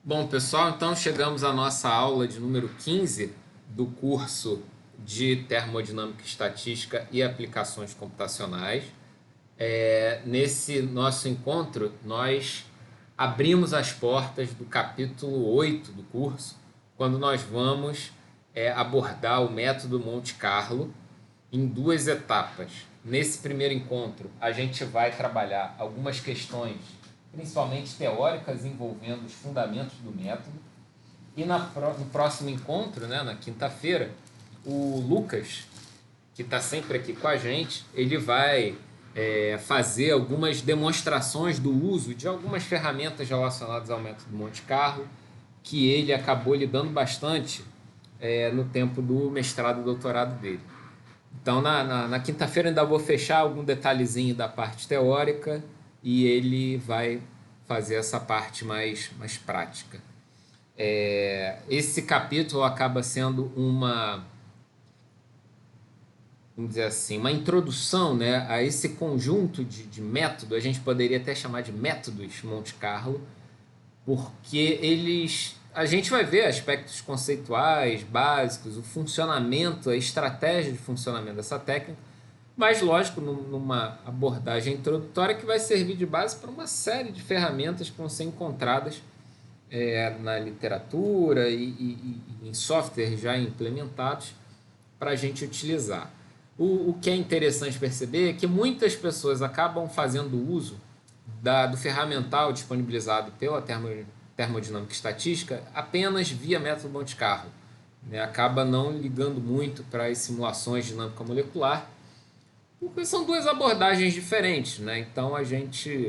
Bom, pessoal, então chegamos à nossa aula de número 15 do curso de Termodinâmica e Estatística e Aplicações Computacionais. Nesse nosso encontro, nós abrimos as portas do capítulo 8 do curso, quando nós vamos abordar o método Monte Carlo em duas etapas. Nesse primeiro encontro, a gente vai trabalhar algumas questões principalmente teóricas envolvendo os fundamentos do método. E no próximo encontro, né, na quinta-feira, o Lucas, que está sempre aqui com a gente, ele vai fazer algumas demonstrações do uso de algumas ferramentas relacionadas ao método Monte Carlo, que ele acabou lidando bastante no tempo do mestrado e doutorado dele. Então, na quinta-feira ainda vou fechar algum detalhezinho da parte teórica e ele vai fazer essa parte mais prática. Esse capítulo acaba sendo vamos dizer assim, uma introdução, né, a esse conjunto de método, a gente poderia até chamar de métodos Monte Carlo, porque a gente vai ver aspectos conceituais, básicos, o funcionamento, a estratégia de funcionamento dessa técnica, mas lógico, numa abordagem introdutória que vai servir de base para uma série de ferramentas que vão ser encontradas na literatura e em softwares já implementados para a gente utilizar. O que é interessante perceber é que muitas pessoas acabam fazendo uso do ferramental disponibilizado pela termodinâmica e estatística apenas via método Monte Carlo. Acaba não ligando muito para as simulações dinâmica molecular, porque são duas abordagens diferentes, né? Então a gente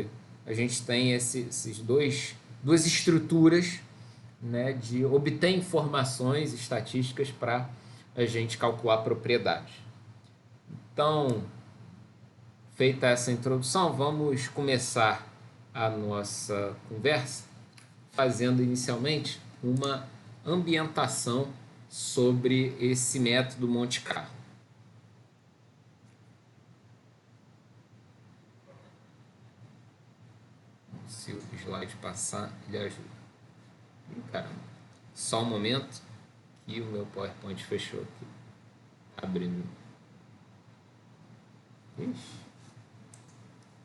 tem esses duas estruturas, né, de obter informações estatísticas para a gente calcular propriedades. Então, feita essa introdução, vamos começar a nossa conversa fazendo inicialmente uma ambientação sobre esse método Monte Carlo. Se o slide passar, ele ajuda. Caramba, só um momento que o meu PowerPoint fechou aqui. Abrindo. Ixi.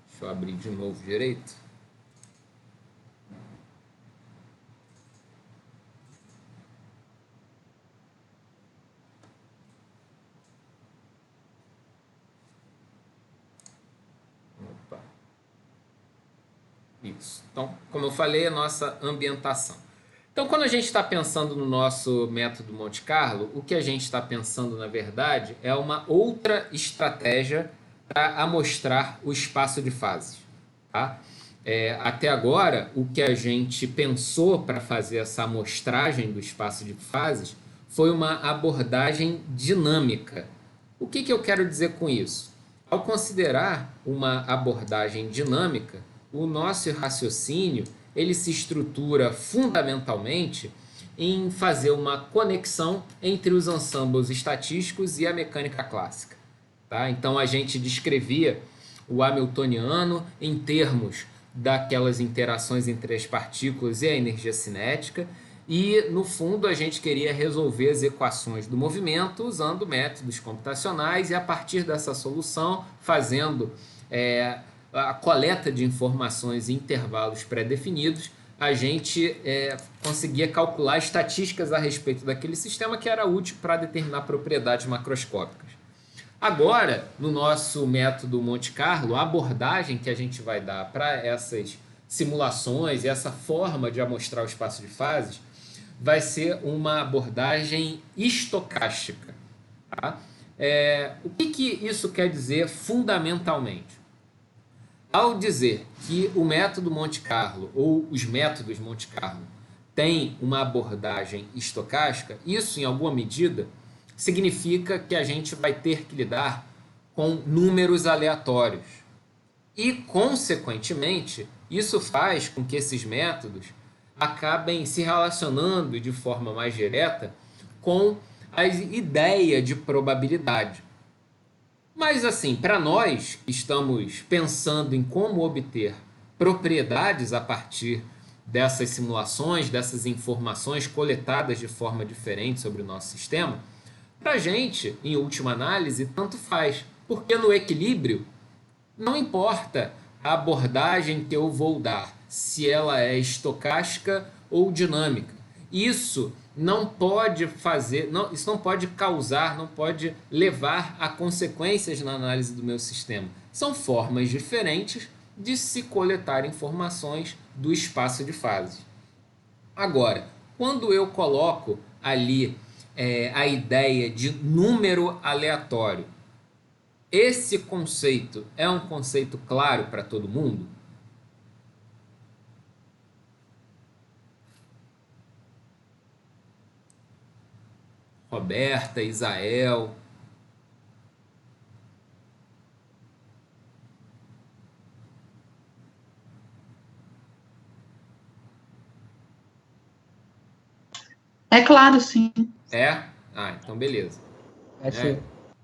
Deixa eu abrir de novo direito. Opa. Isso. Então, como eu falei, a nossa ambientação. Então, quando a gente está pensando no nosso método Monte Carlo, o que a gente está pensando, na verdade, é uma outra estratégia para amostrar o espaço de fases. Tá? Até agora, o que a gente pensou para fazer essa amostragem do espaço de fases foi uma abordagem dinâmica. O que eu quero dizer com isso? Ao considerar uma abordagem dinâmica, o nosso raciocínio ele se estrutura fundamentalmente em fazer uma conexão entre os ensembles estatísticos e a mecânica clássica. Tá? Então a gente descrevia o hamiltoniano em termos daquelas interações entre as partículas e a energia cinética, e no fundo a gente queria resolver as equações do movimento usando métodos computacionais e a partir dessa solução fazendo a coleta de informações em intervalos pré-definidos, a gente conseguia calcular estatísticas a respeito daquele sistema que era útil para determinar propriedades macroscópicas. Agora, no nosso método Monte Carlo, a abordagem que a gente vai dar para essas simulações e essa forma de amostrar o espaço de fases vai ser uma abordagem estocástica. Tá? O que isso quer dizer fundamentalmente? Ao dizer que o método Monte Carlo ou os métodos Monte Carlo têm uma abordagem estocástica, isso em alguma medida significa que a gente vai ter que lidar com números aleatórios. E, consequentemente, isso faz com que esses métodos acabem se relacionando de forma mais direta com a ideia de probabilidade. Mas assim, para nós que estamos pensando em como obter propriedades a partir dessas simulações, dessas informações coletadas de forma diferente sobre o nosso sistema, para a gente, em última análise, tanto faz, porque no equilíbrio não importa a abordagem que eu vou dar, se ela é estocástica ou dinâmica. Isso não pode fazer, não, isso não pode causar, não pode levar a consequências na análise do meu sistema. São formas diferentes de se coletar informações do espaço de fases. Agora, quando eu coloco ali a ideia de número aleatório, esse conceito é um conceito claro para todo mundo? Roberta, Isael. É claro, sim. É? Ah, então beleza. Sim.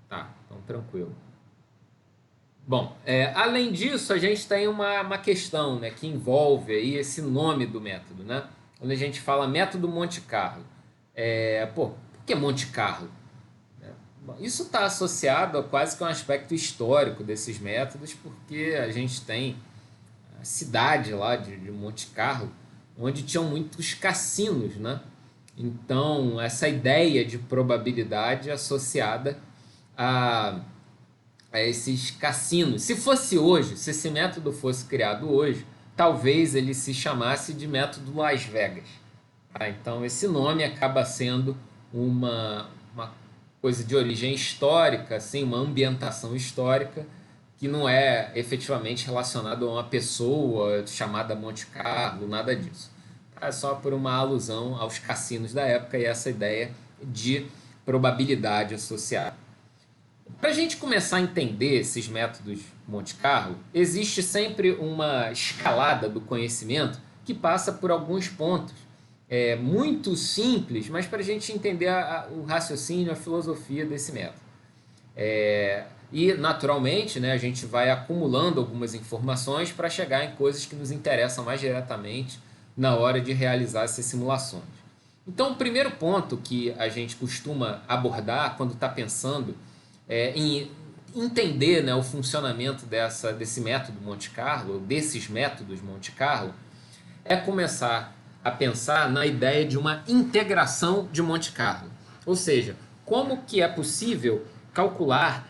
Tá, então tranquilo. Bom, além disso, a gente tem uma questão, né, que envolve aí esse nome do método, né? Quando a gente fala método Monte Carlo, por que Monte Carlo? Bom, isso está associado a quase que um aspecto histórico desses métodos, porque a gente tem a cidade lá de Monte Carlo, onde tinham muitos cassinos, né? Então, essa ideia de probabilidade associada a esses cassinos. Se fosse hoje, se esse método fosse criado hoje, talvez ele se chamasse de método Las Vegas. Tá? Então, esse nome acaba sendo uma coisa de origem histórica, assim, uma ambientação histórica, que não é efetivamente relacionado a uma pessoa chamada Monte Carlo, nada disso. É só por uma alusão aos cassinos da época e essa ideia de probabilidade associada. Para a gente começar a entender esses métodos Monte Carlo, existe sempre uma escalada do conhecimento que passa por alguns pontos muito simples, mas para a gente entender o raciocínio, a filosofia desse método. E, naturalmente, né, a gente vai acumulando algumas informações para chegar em coisas que nos interessam mais diretamente na hora de realizar essas simulações. Então, o primeiro ponto que a gente costuma abordar quando está pensando em entender, né, o funcionamento desse método Monte Carlo, desses métodos Monte Carlo, é começar a pensar na ideia de uma integração de Monte Carlo. Ou seja, como que é possível calcular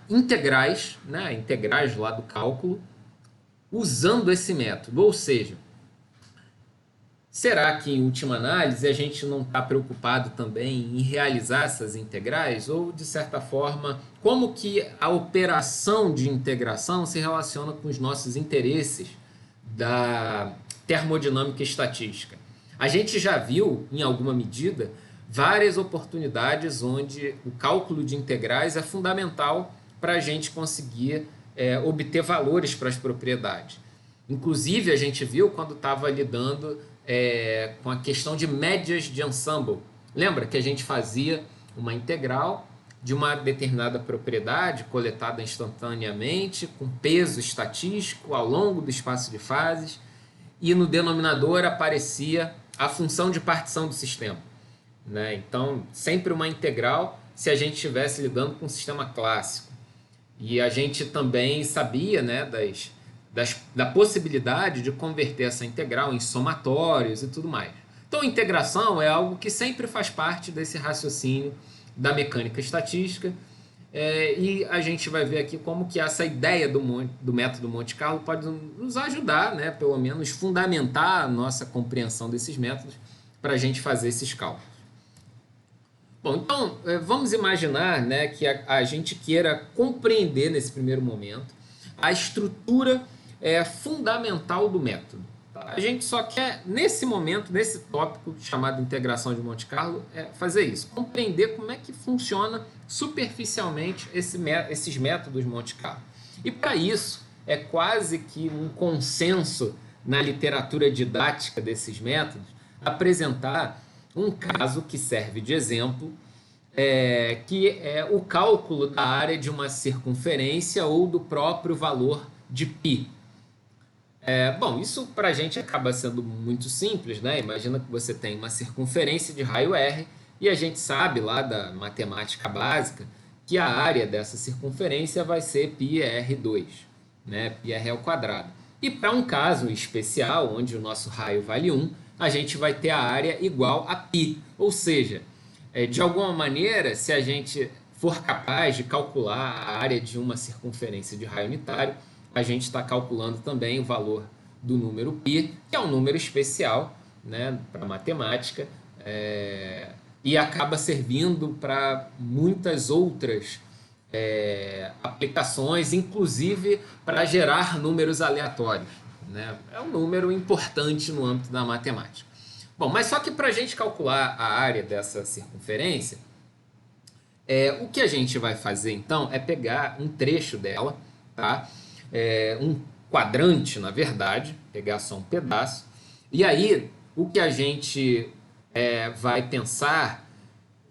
integrais, né, integrais lá do cálculo, usando esse método. Ou seja, será que, em última análise, a gente não está preocupado também em realizar essas integrais? Ou, de certa forma, como que a operação de integração se relaciona com os nossos interesses da termodinâmica estatística? A gente já viu, em alguma medida, várias oportunidades onde o cálculo de integrais é fundamental para a gente conseguir obter valores para as propriedades. Inclusive, a gente viu quando estava lidando com a questão de médias de ensemble. Lembra que a gente fazia uma integral de uma determinada propriedade coletada instantaneamente, com peso estatístico ao longo do espaço de fases, e no denominador aparecia a função de partição do sistema. Né? Então, sempre uma integral se a gente estivesse lidando com um sistema clássico. E a gente também sabia, né, da possibilidade de converter essa integral em somatórios e tudo mais. Então, a integração é algo que sempre faz parte desse raciocínio da mecânica estatística, e a gente vai ver aqui como que essa ideia do método Monte Carlo pode nos ajudar, né, pelo menos fundamentar a nossa compreensão desses métodos para a gente fazer esses cálculos. Bom, então vamos imaginar, né, que a gente queira compreender nesse primeiro momento a estrutura fundamental do método. Tá? A gente só quer, nesse momento, nesse tópico chamado integração de Monte Carlo, fazer isso, compreender como é que funciona superficialmente esses métodos Monte Carlo. E para isso, é quase que um consenso na literatura didática desses métodos apresentar um caso que serve de exemplo, que é o cálculo da área de uma circunferência ou do próprio valor de π. Bom, isso para a gente acaba sendo muito simples, né? Imagina que você tem uma circunferência de raio R e a gente sabe lá da matemática básica que a área dessa circunferência vai ser πr2, né? Πr ao quadrado. E para um caso especial, onde o nosso raio vale 1, a gente vai ter a área igual a π, ou seja, de alguma maneira, se a gente for capaz de calcular a área de uma circunferência de raio unitário, a gente está calculando também o valor do número π, que é um número especial, né, para matemática, e acaba servindo para muitas outras aplicações, inclusive para gerar números aleatórios, né? É um número importante no âmbito da matemática. Bom, mas só que para a gente calcular a área dessa circunferência, o que a gente vai fazer então é pegar um trecho dela, tá? Um quadrante, na verdade, pegar só um pedaço, e aí o que a gente vai pensar,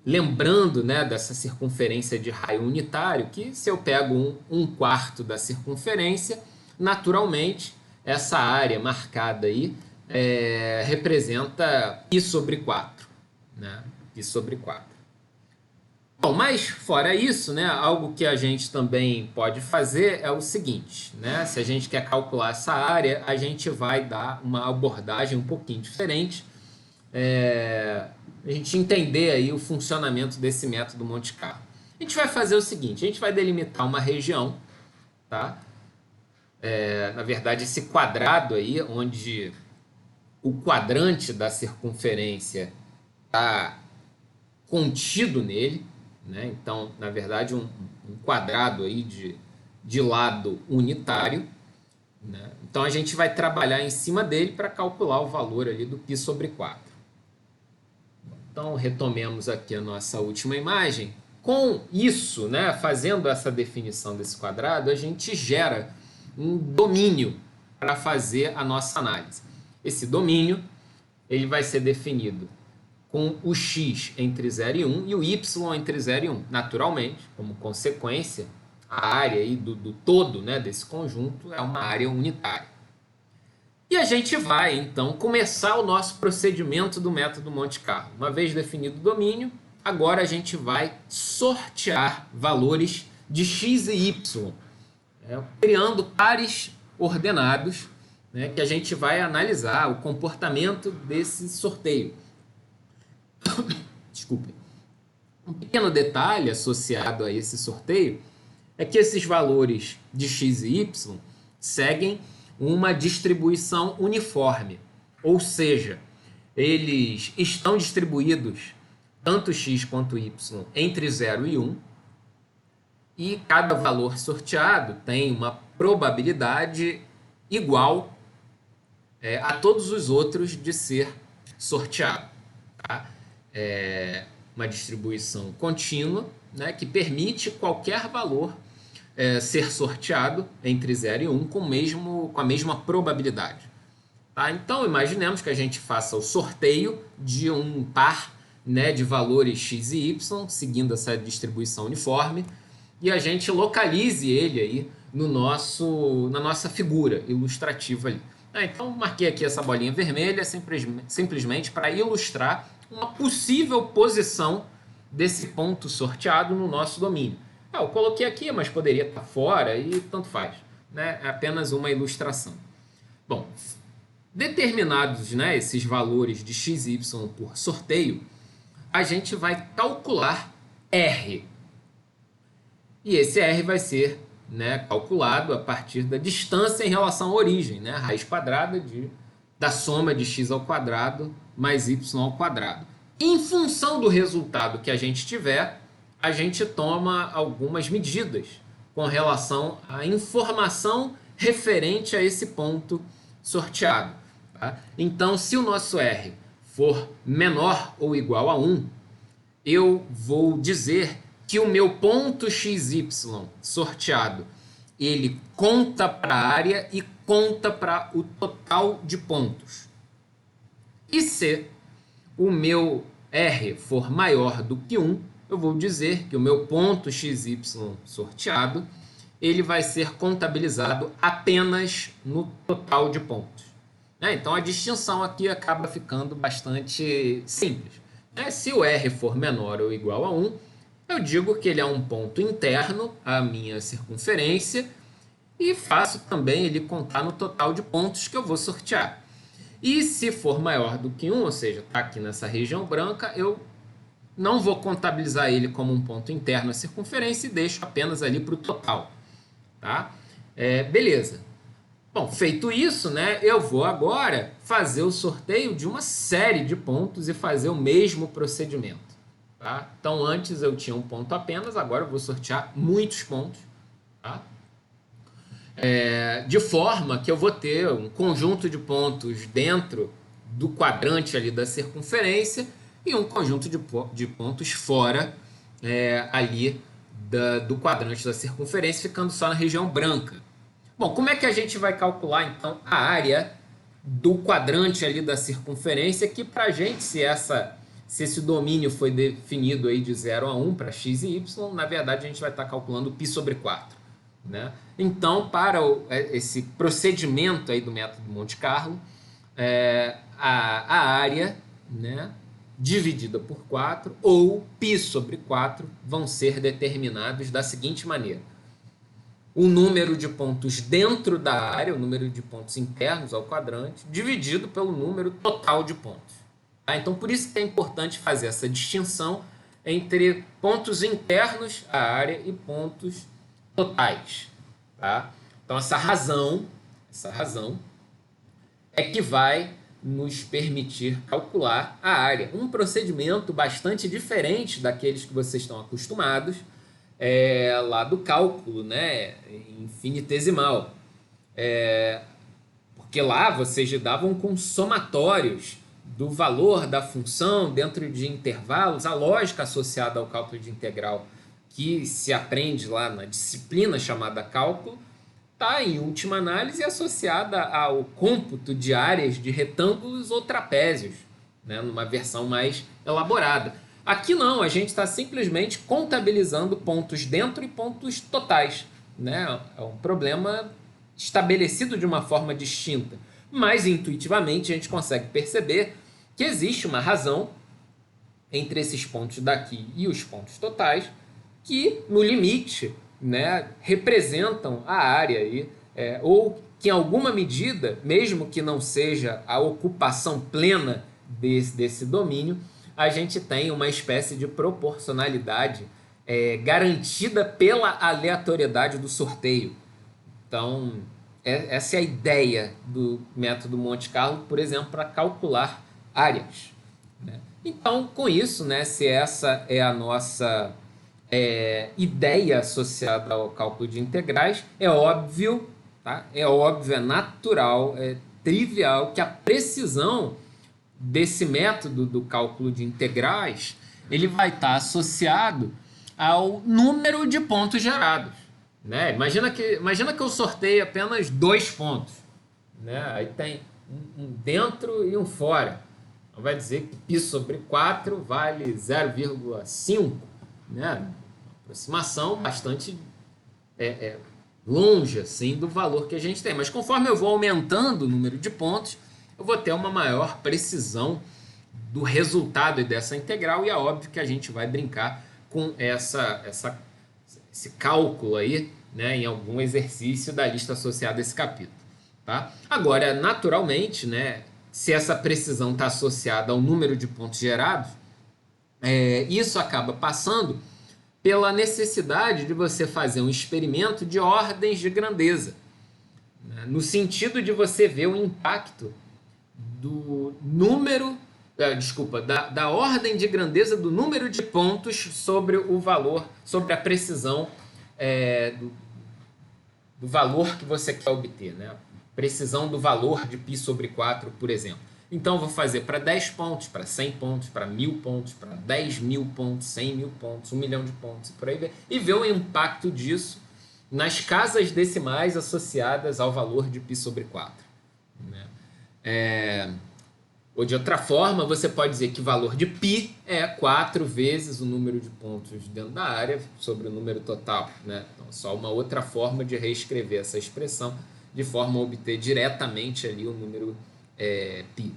lembrando, né, dessa circunferência de raio unitário, que se eu pego um quarto da circunferência, naturalmente essa área marcada aí representa π sobre 4, né? Π sobre 4. Bom, mas fora isso, né, algo que a gente também pode fazer é o seguinte, né? Se a gente quer calcular essa área, a gente vai dar uma abordagem um pouquinho diferente, a gente entender aí o funcionamento desse método Monte Carlo. A gente vai fazer o seguinte, a gente vai delimitar uma região, tá? Na verdade, esse quadrado aí, onde o quadrante da circunferência está contido nele, né? Então, na verdade, um quadrado aí de lado unitário, né? Então, a gente vai trabalhar em cima dele para calcular o valor ali do π sobre 4. Então, retomemos aqui a nossa última imagem. Com isso, né, fazendo essa definição desse quadrado, a gente gera um domínio para fazer a nossa análise. Esse domínio ele vai ser definido com o x entre 0 e 1 e o y entre 0 e 1. Naturalmente, como consequência, a área aí do todo, né, desse conjunto é uma área unitária. E a gente vai, então, começar o nosso procedimento do método Monte Carlo. Uma vez definido o domínio, agora a gente vai sortear valores de x e y, criando pares ordenados, né, que a gente vai analisar o comportamento desse sorteio. Desculpe. Um pequeno detalhe associado a esse sorteio é que esses valores de x e y seguem uma distribuição uniforme, ou seja, eles estão distribuídos, tanto x quanto y, entre 0 e 1, e cada valor sorteado tem uma probabilidade igual a todos os outros de ser sorteado. Tá? Uma distribuição contínua, né, que permite qualquer valor ser sorteado entre 0 e 1 com a mesma probabilidade. Tá? Então, imaginemos que a gente faça o sorteio de um par, né, de valores x e y, seguindo essa distribuição uniforme, e a gente localize ele aí na nossa figura ilustrativa ali. Então, marquei aqui essa bolinha vermelha simplesmente para ilustrar uma possível posição desse ponto sorteado no nosso domínio. Eu coloquei aqui, mas poderia estar fora e tanto faz, né? É apenas uma ilustração. Bom, determinados, né, esses valores de x e y por sorteio, a gente vai calcular R. E esse R vai ser, né, calculado a partir da distância em relação à origem, né? A raiz quadrada da soma de x ao quadrado mais y ao quadrado. Em função do resultado que a gente tiver, a gente toma algumas medidas com relação à informação referente a esse ponto sorteado. Tá? Então, se o nosso R for menor ou igual a 1, eu vou dizer que o meu ponto XY sorteado, ele conta para a área e conta para o total de pontos. E se o meu R for maior do que 1, eu vou dizer que o meu ponto XY sorteado, ele vai ser contabilizado apenas no total de pontos. Né? Então a distinção aqui acaba ficando bastante simples. Né? Se o R for menor ou igual a 1, eu digo que ele é um ponto interno à minha circunferência e faço também ele contar no total de pontos que eu vou sortear. E se for maior do que 1, ou seja, está aqui nessa região branca, eu não vou contabilizar ele como um ponto interno à circunferência e deixo apenas ali para o total. Tá? Beleza. Bom, feito isso, né, eu vou agora fazer o sorteio de uma série de pontos e fazer o mesmo procedimento. Tá? Então, antes eu tinha um ponto apenas, agora eu vou sortear muitos pontos. Tá? De forma que eu vou ter um conjunto de pontos dentro do quadrante ali da circunferência e um conjunto de pontos fora ali do quadrante da circunferência, ficando só na região branca. Bom, como é que a gente vai calcular, então, a área do quadrante ali da circunferência, que para a gente, se esse domínio foi definido aí de 0 a 1 para x e y, na verdade a gente vai estar calculando π sobre 4. Né? Então, para esse procedimento aí do método Monte Carlo, a área, né, dividida por 4 ou π sobre 4 vão ser determinados da seguinte maneira. O número de pontos dentro da área, o número de pontos internos ao quadrante, dividido pelo número total de pontos. Tá? Então, por isso que é importante fazer essa distinção entre pontos internos à área e pontos totais. Tá? Então, essa razão é que vai nos permitir calcular a área. Um procedimento bastante diferente daqueles que vocês estão acostumados, lá do cálculo, né, infinitesimal. Porque lá vocês lidavam com somatórios do valor da função dentro de intervalos, a lógica associada ao cálculo de integral que se aprende lá na disciplina chamada cálculo, está, em última análise, associada ao cômputo de áreas de retângulos ou trapézios, né, numa versão mais elaborada. Aqui não, a gente está simplesmente contabilizando pontos dentro e pontos totais. Né? É um problema estabelecido de uma forma distinta, mas intuitivamente a gente consegue perceber que existe uma razão entre esses pontos daqui e os pontos totais que, no limite, né, representam a área aí, ou que em alguma medida, mesmo que não seja a ocupação plena desse domínio, a gente tem uma espécie de proporcionalidade garantida pela aleatoriedade do sorteio. Então, essa é a ideia do método Monte Carlo, por exemplo, para calcular áreas. Né? Então, com isso, né, se essa é a nossa ideia associada ao cálculo de integrais, é óbvio, tá? É natural, é trivial que a precisão desse método do cálculo de integrais ele vai estar associado ao número de pontos gerados. Né? Imagina que eu sorteio apenas 2 pontos. Né? Aí tem um dentro e um fora. Então vai dizer que π sobre 4 vale 0,5. Né? Aproximação bastante longe assim, do valor que a gente tem. Mas conforme eu vou aumentando o número de pontos, eu vou ter uma maior precisão do resultado dessa integral e é óbvio que a gente vai brincar com esse cálculo aí, né, em algum exercício da lista associada a esse capítulo. Tá? Agora, naturalmente, né, se essa precisão está associada ao número de pontos gerados, isso acaba passando pela necessidade de você fazer um experimento de ordens de grandeza, né, no sentido de você ver o impacto do número, da ordem de grandeza do número de pontos sobre o valor, sobre a precisão do valor que você quer obter, né? Precisão do valor de π sobre 4, por exemplo. Então, eu vou fazer para 10 pontos, para 100 pontos, para 1.000 pontos, para 10.000 pontos, 100.000 pontos, 1 milhão de pontos, e por aí e ver o impacto disso nas casas decimais associadas ao valor de π sobre 4. Né? Ou de outra forma, você pode dizer que o valor de π é 4 vezes o número de pontos dentro da área sobre o número total, né? Então, só uma outra forma de reescrever essa expressão de forma a obter diretamente ali o número π.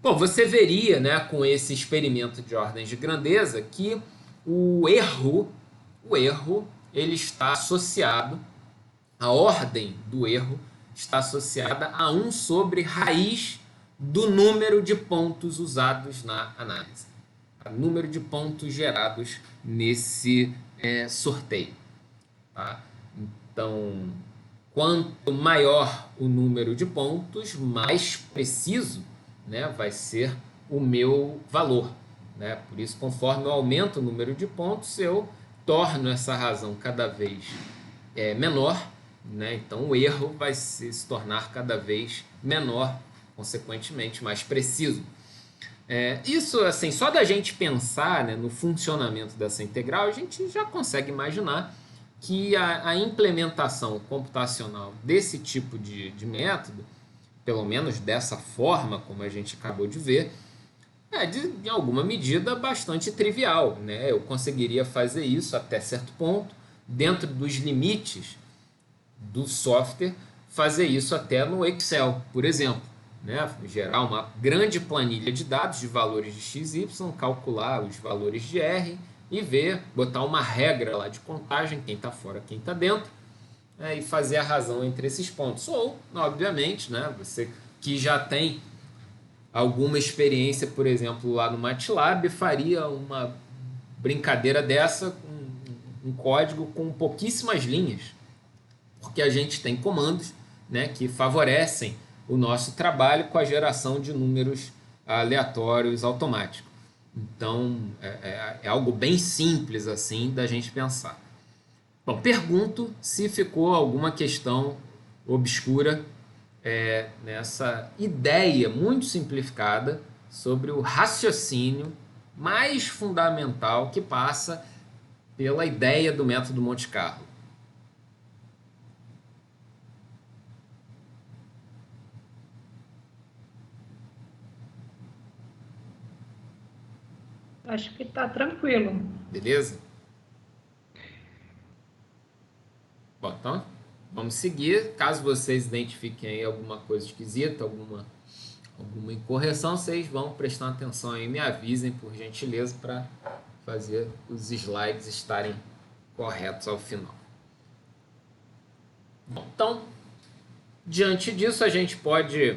Bom, você veria, né, com esse experimento de ordens de grandeza que o erro ele está associado, a ordem do erro está associada a 1 sobre raiz do número de pontos usados na análise. O número de pontos gerados nesse sorteio. Tá? Então, quanto maior o número de pontos, mais preciso, né, vai ser o meu valor. Né? Por isso, conforme eu aumento o número de pontos, eu torno essa razão cada vez menor. Né? Então, o erro vai se tornar cada vez menor, consequentemente mais preciso. Isso, assim, só da gente pensar, né, no funcionamento dessa integral, a gente já consegue imaginar que a implementação computacional desse tipo de método, pelo menos dessa forma, como a gente acabou de ver, de alguma medida bastante trivial. Né? Eu conseguiria fazer isso até certo ponto, dentro dos limites do software, fazer isso até no Excel, por exemplo. Né? Gerar uma grande planilha de dados de valores de x, y, calcular os valores de R e ver, botar uma regra lá de contagem, quem está fora, quem está dentro, e fazer a razão entre esses pontos. Ou, obviamente, né, você que já tem alguma experiência, por exemplo, lá no MATLAB, faria uma brincadeira dessa com um código com pouquíssimas linhas, porque a gente tem comandos, né, que favorecem o nosso trabalho com a geração de números aleatórios automáticos. Então, é algo bem simples assim da gente pensar. Bom, pergunto se ficou alguma questão obscura nessa ideia muito simplificada sobre o raciocínio mais fundamental que passa pela ideia do método Monte Carlo. Acho que está tranquilo. Beleza? Bom, então vamos seguir. Caso vocês identifiquem aí alguma coisa esquisita, alguma incorreção, vocês vão prestar atenção aí, me avisem por gentileza para fazer os slides estarem corretos ao final. Bom, então, diante disso, a gente pode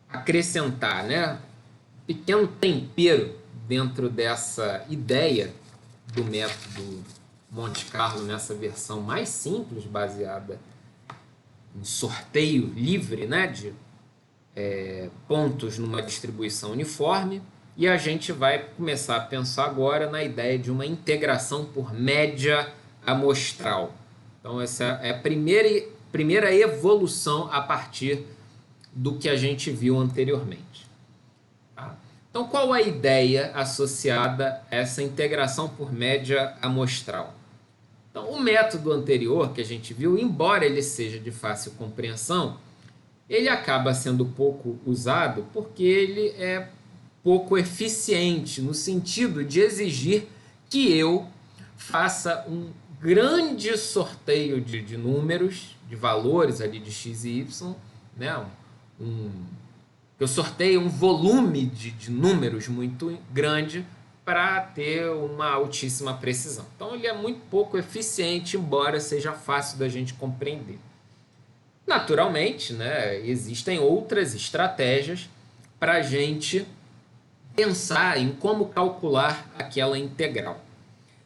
acrescentar, né, um pequeno tempero dentro dessa ideia do método Monte Carlo nessa versão mais simples, baseada em sorteio livre, né, de pontos numa distribuição uniforme, e a gente vai começar a pensar agora na ideia de uma integração por média amostral. Então essa é a primeira evolução a partir do que a gente viu anteriormente. Tá? Então qual a ideia associada a essa integração por média amostral? Então, o método anterior que a gente viu, embora ele seja de fácil compreensão, ele acaba sendo pouco usado porque ele é pouco eficiente no sentido de exigir que eu faça um grande sorteio de números, de valores ali de x e y, né? Eu sorteio um volume de números muito grande para ter uma altíssima precisão. Então ele é muito pouco eficiente, embora seja fácil da gente compreender. Naturalmente, né, existem outras estratégias para a gente pensar em como calcular aquela integral.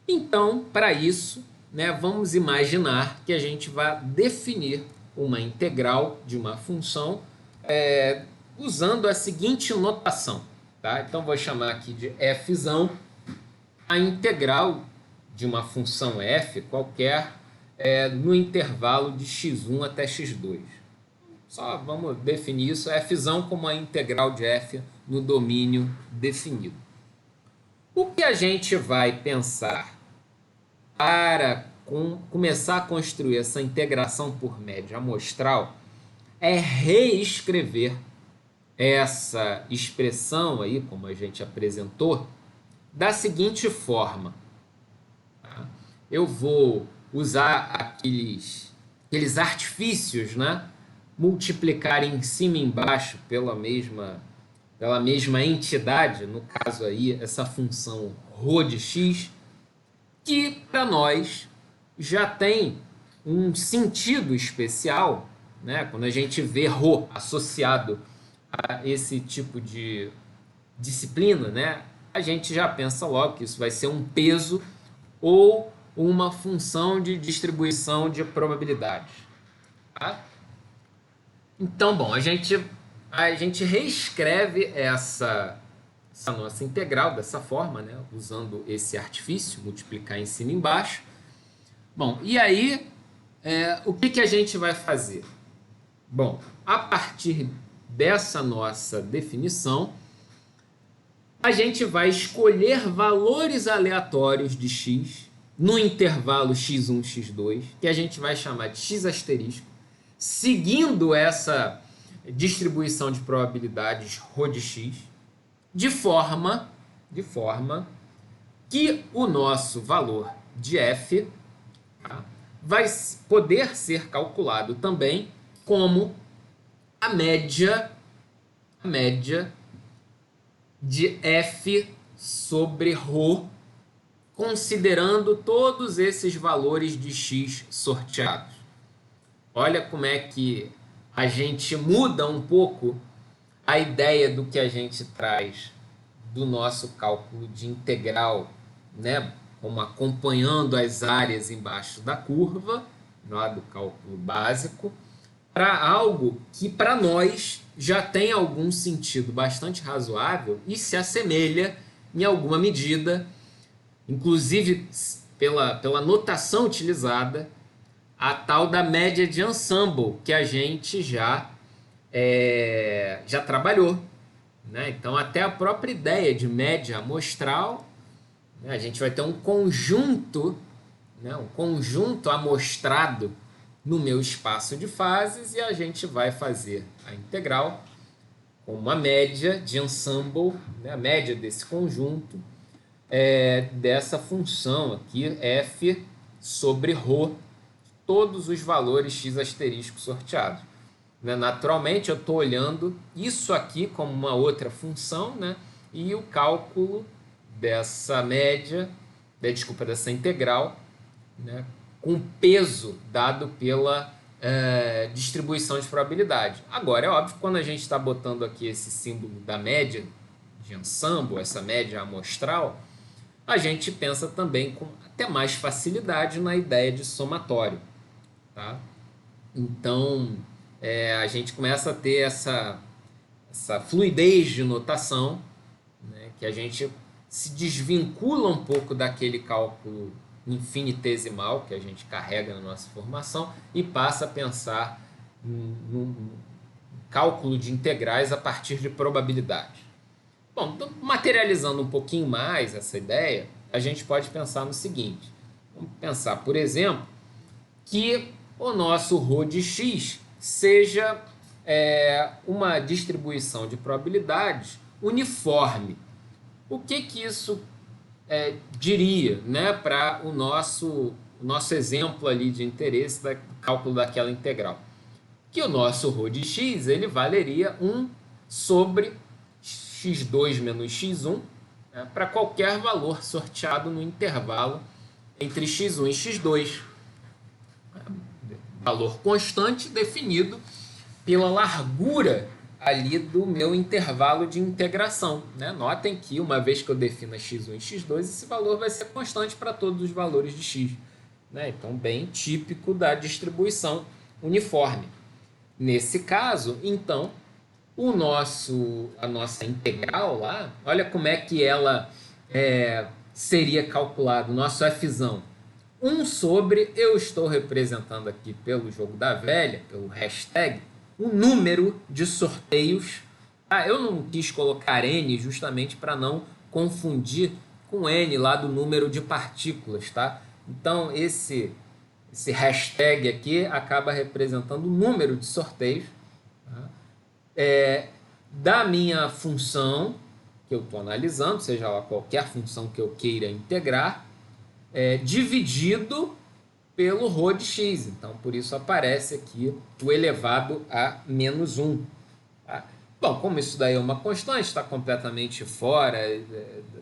Então, para isso, né, vamos imaginar que a gente vai definir uma integral de uma função usando a seguinte notação. Tá? Então, vou chamar aqui de f, a integral de uma função f qualquer no intervalo de x1 até x2. Só vamos definir isso, f como a integral de f no domínio definido. O que a gente vai pensar para começar a construir essa integração por média amostral é reescrever essa expressão aí, como a gente apresentou, da seguinte forma. Tá? Eu vou usar aqueles artifícios, né? Multiplicar em cima e embaixo pela mesma entidade, no caso aí, essa função ρ de x, que para nós já tem um sentido especial, né? Quando a gente vê ρ associado a esse tipo de disciplina, né? A gente já pensa logo que isso vai ser um peso ou uma função de distribuição de probabilidades. Tá? Então, bom, a gente reescreve essa nossa integral dessa forma, né? Usando esse artifício, multiplicar em cima e embaixo. Bom, e aí, o que a gente vai fazer? Bom, a partir dessa nossa definição, a gente vai escolher valores aleatórios de x no intervalo x1, x2, que a gente vai chamar de x asterisco, seguindo essa distribuição de probabilidades ρ de x, de forma que o nosso valor de f, tá, vai poder ser calculado também como a média de f sobre ρ, considerando todos esses valores de x sorteados. Olha como é que a gente muda um pouco a ideia do que a gente traz do nosso cálculo de integral, né? Como acompanhando as áreas embaixo da curva, lá do cálculo básico, para algo que para nós já tem algum sentido bastante razoável e se assemelha em alguma medida, inclusive pela notação utilizada, a tal da média de ensemble, que a gente já trabalhou. Né? Então, até a própria ideia de média amostral, né? A gente vai ter um conjunto, né? Um conjunto amostrado no meu espaço de fases e a gente vai fazer a integral com uma média de ensemble, né? A média desse conjunto, dessa função aqui, f sobre ρ, todos os valores x asterisco sorteados. Né? Naturalmente, eu estou olhando isso aqui como uma outra função, né? E o cálculo dessa média, dessa integral, né? Com peso dado pela distribuição de probabilidade. Agora, é óbvio que quando a gente está botando aqui esse símbolo da média de ensemble, essa média amostral, a gente pensa também com até mais facilidade na ideia de somatório. Tá? Então, a gente começa a ter essa fluidez de notação, né, que a gente se desvincula um pouco daquele cálculo infinitesimal que a gente carrega na nossa formação e passa a pensar no cálculo de integrais a partir de probabilidade. Bom, então, materializando um pouquinho mais essa ideia, a gente pode pensar no seguinte. Vamos pensar, por exemplo, que o nosso ρ de x seja uma distribuição de probabilidades uniforme. O que isso diria, né, para o nosso exemplo ali de interesse do cálculo daquela integral? Que o nosso ρ de x ele valeria 1 sobre x2 menos x1, né, para qualquer valor sorteado no intervalo entre x1 e x2. Valor constante definido pela largura ali do meu intervalo de integração. Né? Notem que uma vez que eu defina x1 e x2, esse valor vai ser constante para todos os valores de x. Né? Então, bem típico da distribuição uniforme. Nesse caso, então, a nossa integral lá, olha como é que ela seria calculada, o nosso fzão. 1 sobre, eu estou representando aqui pelo jogo da velha, pelo hashtag, o número de sorteios. Eu não quis colocar N justamente para não confundir com N lá do número de partículas, tá? Então, esse hashtag aqui acaba representando o número de sorteios, tá? da minha função que eu estou analisando, seja lá qualquer função que eu queira integrar, dividido pelo ρ de x. Então, por isso aparece aqui o elevado a menos 1. Tá? Bom, como isso daí é uma constante, está completamente fora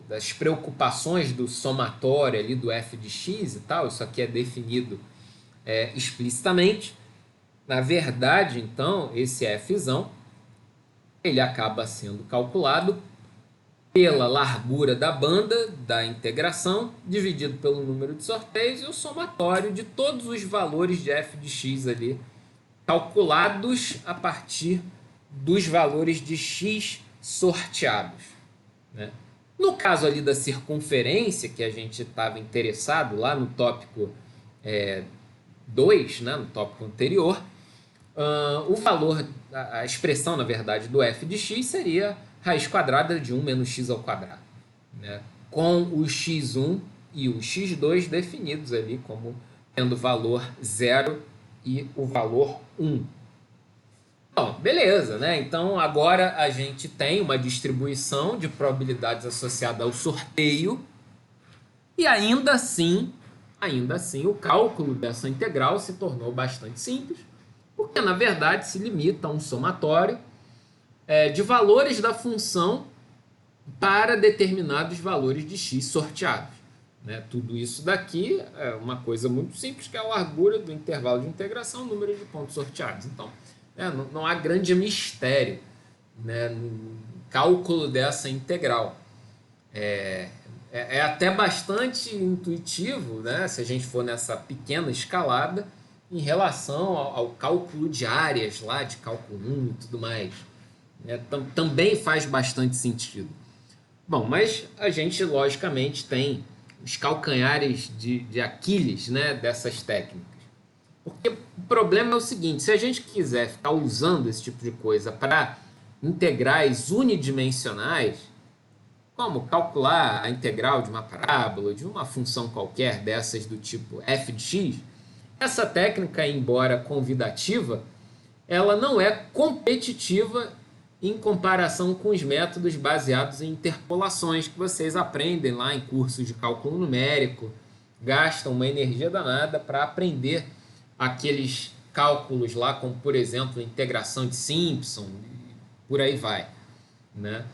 das preocupações do somatório ali do f de x e tal, isso aqui é definido explicitamente. Na verdade, então, esse fzão, ele acaba sendo calculado pela largura da banda da integração, dividido pelo número de sorteios, e o somatório de todos os valores de f de x ali, calculados a partir dos valores de x sorteados. Né? No caso ali da circunferência, que a gente estava interessado lá no tópico 2, né, no tópico anterior, o valor, a expressão, na verdade, do f de x seria raiz quadrada de 1 menos x ao quadrado, né? Com o x1 e o x2 definidos ali como tendo valor 0 e o valor 1. Bom, beleza, né? Então agora a gente tem uma distribuição de probabilidades associada ao sorteio e ainda assim o cálculo dessa integral se tornou bastante simples, porque na verdade se limita a um somatório de valores da função para determinados valores de x sorteados. Né? Tudo isso daqui é uma coisa muito simples, que é a largura do intervalo de integração, o número de pontos sorteados. Então, não há grande mistério, né, no cálculo dessa integral. É até bastante intuitivo, né, se a gente for nessa pequena escalada, em relação ao cálculo de áreas lá, de cálculo 1 e tudo mais. Também faz bastante sentido. Bom, mas a gente logicamente tem os calcanhares de Aquiles, né, dessas técnicas. Porque o problema é o seguinte: se a gente quiser ficar usando esse tipo de coisa para integrais unidimensionais, como calcular a integral de uma parábola, de uma função qualquer dessas do tipo f de x, essa técnica, embora convidativa, ela não é competitiva em comparação com os métodos baseados em interpolações que vocês aprendem lá em cursos de cálculo numérico, gastam uma energia danada para aprender aqueles cálculos lá, como por exemplo a integração de Simpson, por aí vai. Né?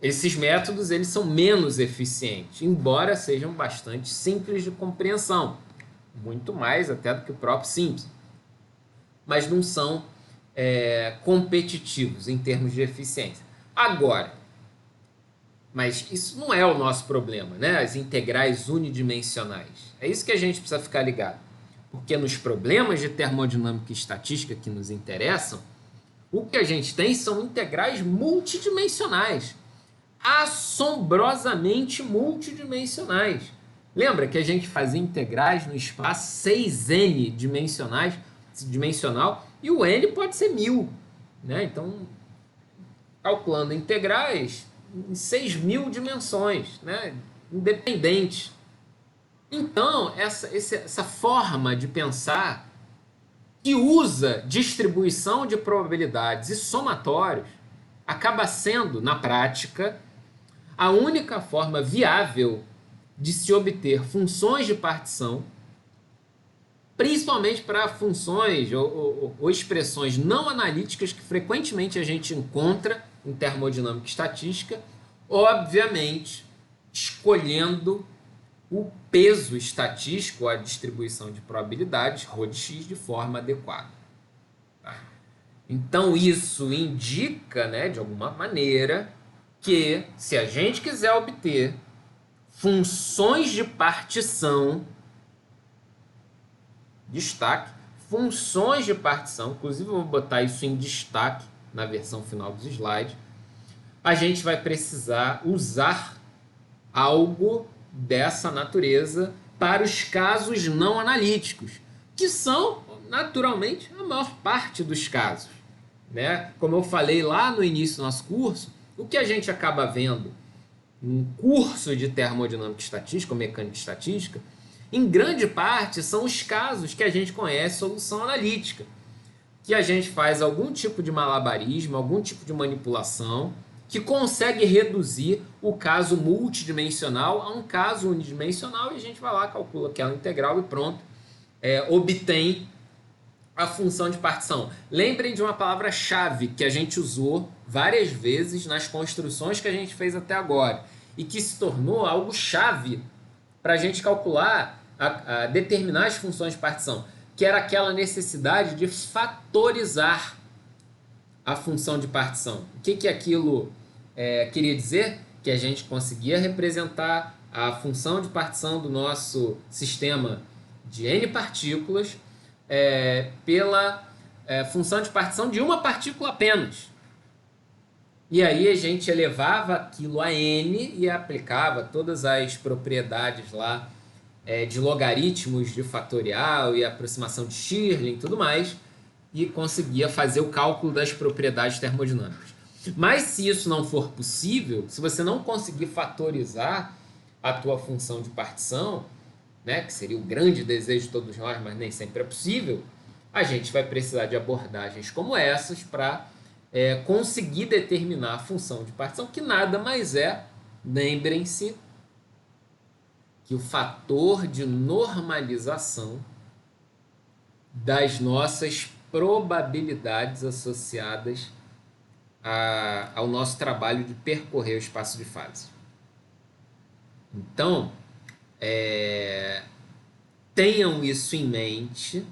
Esses métodos eles são menos eficientes, embora sejam bastante simples de compreensão, muito mais até do que o próprio Simpson, mas não são competitivos em termos de eficiência. Agora, mas isso não é o nosso problema, né? As integrais unidimensionais. É isso que a gente precisa ficar ligado. Porque nos problemas de termodinâmica e estatística que nos interessam, o que a gente tem são integrais multidimensionais. Assombrosamente multidimensionais. Lembra que a gente fazia integrais no espaço 6n dimensional, e o n pode ser 1000, né? Então, calculando integrais em 6.000 dimensões, né? Independente. Então, essa forma de pensar que usa distribuição de probabilidades e somatórios acaba sendo, na prática, a única forma viável de se obter funções de partição, principalmente para funções ou expressões não analíticas que frequentemente a gente encontra em termodinâmica e estatística, obviamente escolhendo o peso estatístico, a distribuição de probabilidades, ρ de x, de forma adequada. Tá? Então isso indica, né, de alguma maneira, que se a gente quiser obter funções de partição, destaque, funções de partição, inclusive eu vou botar isso em destaque na versão final dos slides, a gente vai precisar usar algo dessa natureza para os casos não analíticos, que são, naturalmente, a maior parte dos casos. Né? Como eu falei lá no início do nosso curso, o que a gente acaba vendo em curso de termodinâmica e estatística, ou mecânica e estatística, em grande parte são os casos que a gente conhece solução analítica. que a gente faz algum tipo de malabarismo, algum tipo de manipulação, que consegue reduzir o caso multidimensional a um caso unidimensional, e a gente vai lá, calcula aquela integral e pronto, obtém a função de partição. Lembrem de uma palavra-chave que a gente usou várias vezes nas construções que a gente fez até agora e que se tornou algo chave para a gente calcular, determinar as funções de partição, que era aquela necessidade de fatorizar a função de partição. O que aquilo queria dizer? Que a gente conseguia representar a função de partição do nosso sistema de n partículas pela função de partição de uma partícula apenas. E aí a gente elevava aquilo a n e aplicava todas as propriedades lá de logaritmos de fatorial e aproximação de Stirling e tudo mais, e conseguia fazer o cálculo das propriedades termodinâmicas. Mas se isso não for possível, se você não conseguir fatorizar a tua função de partição, né, que seria o grande desejo de todos nós, mas nem sempre é possível, a gente vai precisar de abordagens como essas para conseguir determinar a função de partição, que nada mais é, lembrem-se, que o fator de normalização das nossas probabilidades associadas ao nosso trabalho de percorrer o espaço de fase. Então, tenham isso em mente,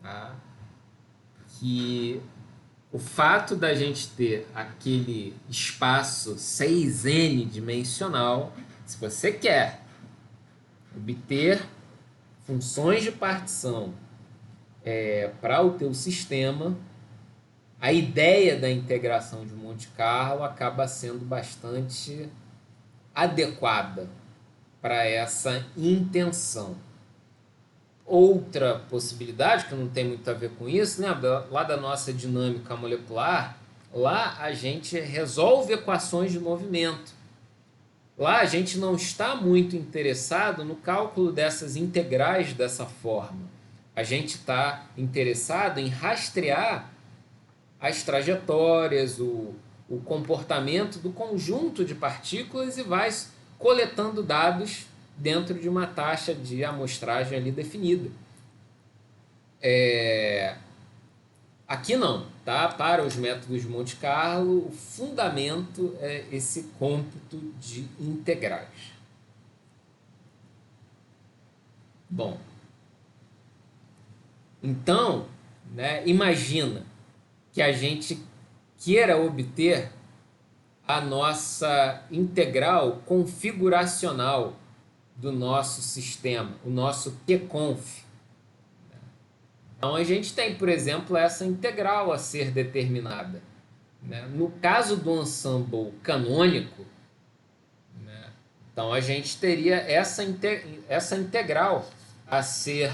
tá? Que o fato da gente ter aquele espaço 6n dimensional, se você quer obter funções de partição para o teu sistema, a ideia da integração de Monte Carlo acaba sendo bastante adequada para essa intenção. Outra possibilidade, que não tem muito a ver com isso, né? Lá da nossa dinâmica molecular, lá a gente resolve equações de movimento. Lá a gente não está muito interessado no cálculo dessas integrais dessa forma. A gente está interessado em rastrear as trajetórias, o comportamento do conjunto de partículas e vai coletando dados dentro de uma taxa de amostragem ali definida. Aqui não, tá? Para os métodos de Monte Carlo, o fundamento é esse cômputo de integrais. Bom, então, né, imagina que a gente queira obter a nossa integral configuracional do nosso sistema, o nosso QConf. Então, a gente tem, por exemplo, essa integral a ser determinada, né? No caso do ensemble canônico, né, então a gente teria essa integral a ser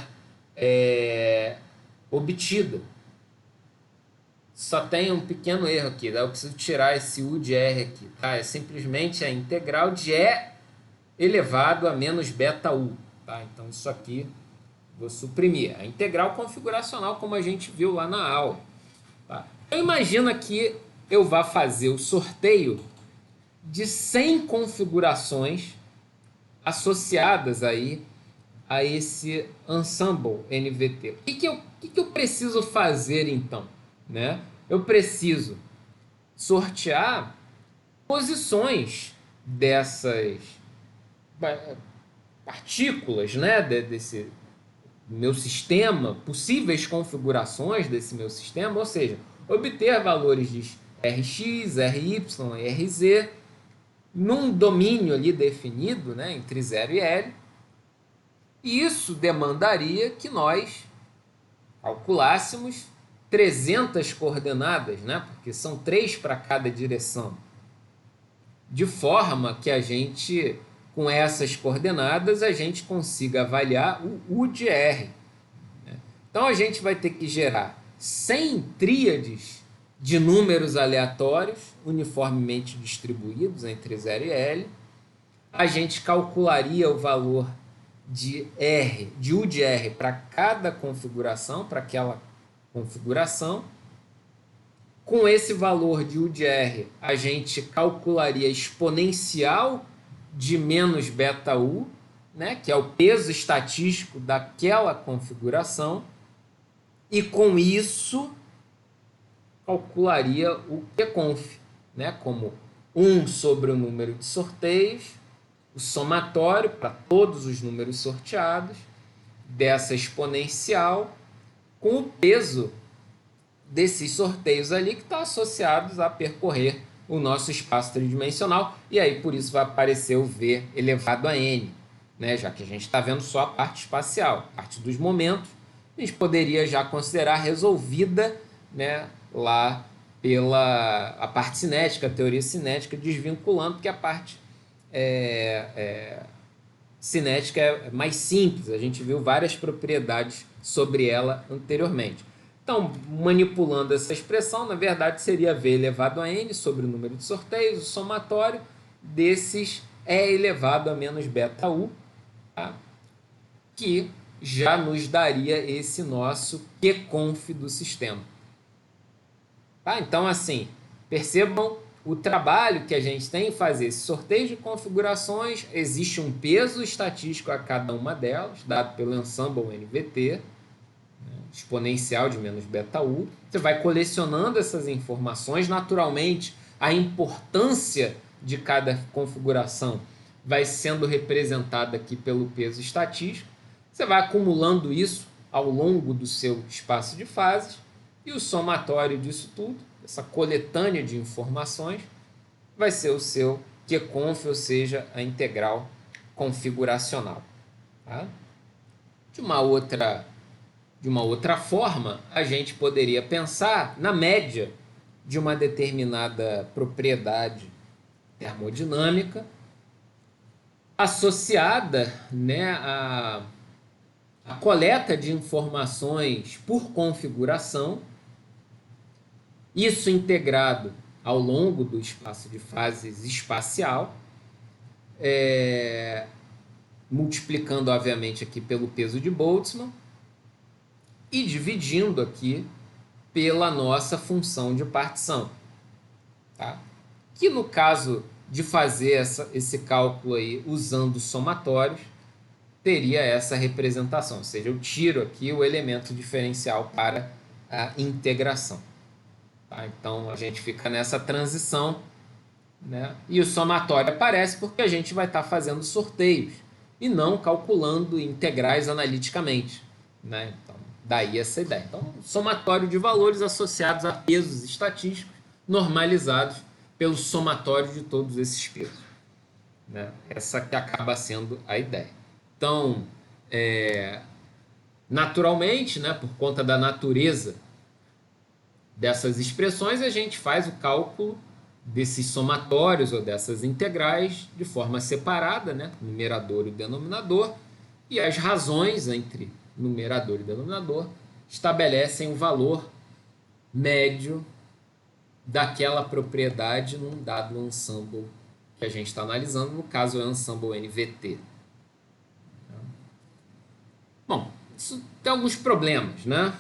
obtida. Só tem um pequeno erro aqui, eu preciso tirar esse U de R aqui, tá? É simplesmente a integral de E elevado a menos beta U, tá? Então isso aqui vou suprimir. A integral configuracional, como a gente viu lá na aula, tá? Então imagina que eu vá fazer o sorteio de 100 configurações associadas aí a esse ensemble NVT. O que eu preciso fazer então, né? Eu preciso sortear posições dessas partículas, né, desse meu sistema, possíveis configurações desse meu sistema, ou seja, obter valores de Rx, Ry e Rz num domínio ali definido, né, entre 0 e L. E isso demandaria que nós calculássemos 300 coordenadas, né, porque são 3 para cada direção, de forma que a gente, com essas coordenadas, a gente consiga avaliar o U de R. Então, a gente vai ter que gerar 100 tríades de números aleatórios, uniformemente distribuídos entre 0 e L. A gente calcularia o valor de U de R para cada configuração, para aquela configuração. Com esse valor de U de R, a gente calcularia a exponencial de menos beta U, né, que é o peso estatístico daquela configuração, e com isso calcularia o Qconf, né, como 1 sobre o número de sorteios, o somatório para todos os números sorteados, dessa exponencial, com o peso desses sorteios ali que estão associados a percorrer o nosso espaço tridimensional, e aí por isso vai aparecer o V elevado a N, né? Já que a gente está vendo só a parte espacial, a parte dos momentos, a gente poderia já considerar resolvida, né, lá pela a parte cinética, a teoria cinética, desvinculando, porque a parte cinética é mais simples, a gente viu várias propriedades sobre ela anteriormente. Então, manipulando essa expressão, na verdade seria V elevado a N sobre o número de sorteios, o somatório desses E elevado a menos beta U, tá? Que já nos daria esse nosso Qconf do sistema. Tá? Então, assim, percebam o trabalho que a gente tem em fazer esse sorteio de configurações. Existe um peso estatístico a cada uma delas, dado pelo Ensemble NVT, exponencial de menos beta U. Você vai colecionando essas informações. Naturalmente, a importância de cada configuração vai sendo representada aqui pelo peso estatístico. Você vai acumulando isso ao longo do seu espaço de fases, e o somatório disso tudo, essa coletânea de informações, vai ser o seu Qconf, ou seja, a integral configuracional. Tá? De uma outra forma, a gente poderia pensar na média de uma determinada propriedade termodinâmica associada, né, à coleta de informações por configuração, isso integrado ao longo do espaço de fases espacial, multiplicando, obviamente, aqui pelo peso de Boltzmann, e dividindo aqui pela nossa função de partição. Tá? Que no caso de fazer esse cálculo aí usando somatórios, teria essa representação, ou seja, eu tiro aqui o elemento diferencial para a integração. Tá? Então a gente fica nessa transição, né? E o somatório aparece porque a gente vai estar fazendo sorteios e não calculando integrais analiticamente, né? Então, daí essa ideia. Então, somatório de valores associados a pesos estatísticos normalizados pelo somatório de todos esses pesos, né? Essa que acaba sendo a ideia. Então, naturalmente, né, por conta da natureza dessas expressões, a gente faz o cálculo desses somatórios ou dessas integrais de forma separada, né, numerador e denominador, e as razões entre numerador e denominador estabelecem o valor médio daquela propriedade num dado ensemble que a gente está analisando, no caso é o ensemble NVT. Bom, isso tem alguns problemas, né?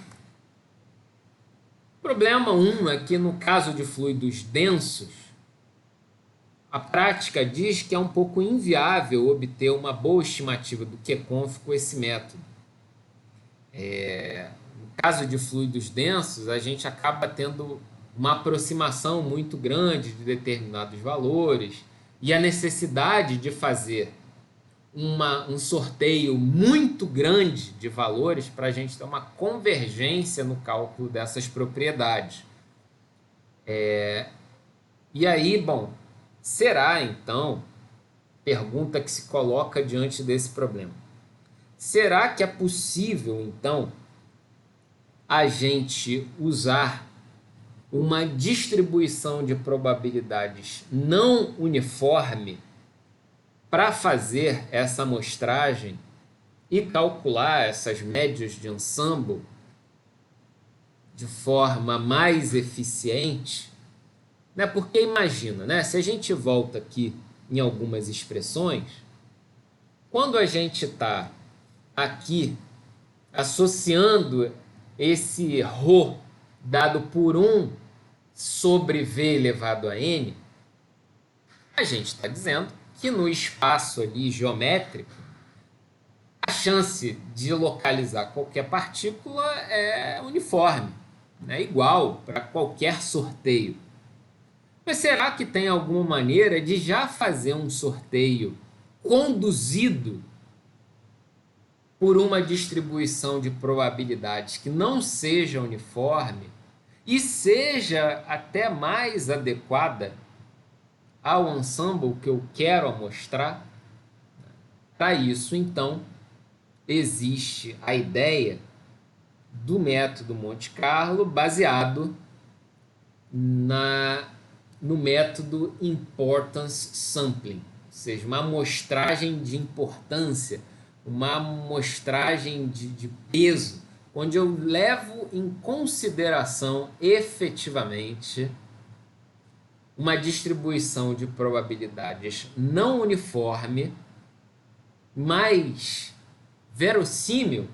Problema 1 é que no caso de fluidos densos, a prática diz que é um pouco inviável obter uma boa estimativa do Qconf com esse método. No caso de fluidos densos, a gente acaba tendo uma aproximação muito grande de determinados valores e a necessidade de fazer um sorteio muito grande de valores para a gente ter uma convergência no cálculo dessas propriedades. E aí, bom, será então, pergunta que se coloca diante desse problema, será que é possível então a gente usar uma distribuição de probabilidades não uniforme para fazer essa amostragem e calcular essas médias de ensemble de forma mais eficiente? Né? Porque imagina, né? Se a gente volta aqui em algumas expressões, quando a gente está aqui associando esse ρ dado por 1 sobre V elevado a N, a gente está dizendo que no espaço ali geométrico, a chance de localizar qualquer partícula é uniforme, né? Igual para qualquer sorteio. Mas será que tem alguma maneira de já fazer um sorteio conduzido por uma distribuição de probabilidades que não seja uniforme e seja até mais adequada ao ensemble que eu quero mostrar? Para isso, então, existe a ideia do método Monte Carlo baseado no método Importance Sampling, ou seja, uma amostragem de importância, uma amostragem de peso, onde eu levo em consideração efetivamente uma distribuição de probabilidades não uniforme, mais verossímil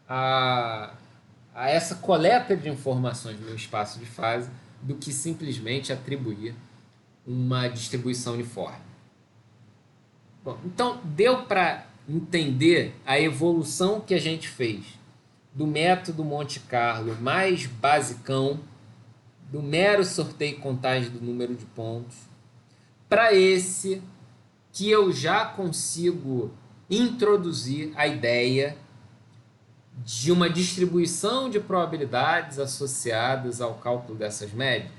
a essa coleta de informações no espaço de fase do que simplesmente atribuir uma distribuição uniforme. Bom, então, deu para entender a evolução que a gente fez do método Monte Carlo mais basicão, do mero sorteio e contagem do número de pontos, para esse que eu já consigo introduzir a ideia de uma distribuição de probabilidades associadas ao cálculo dessas médias.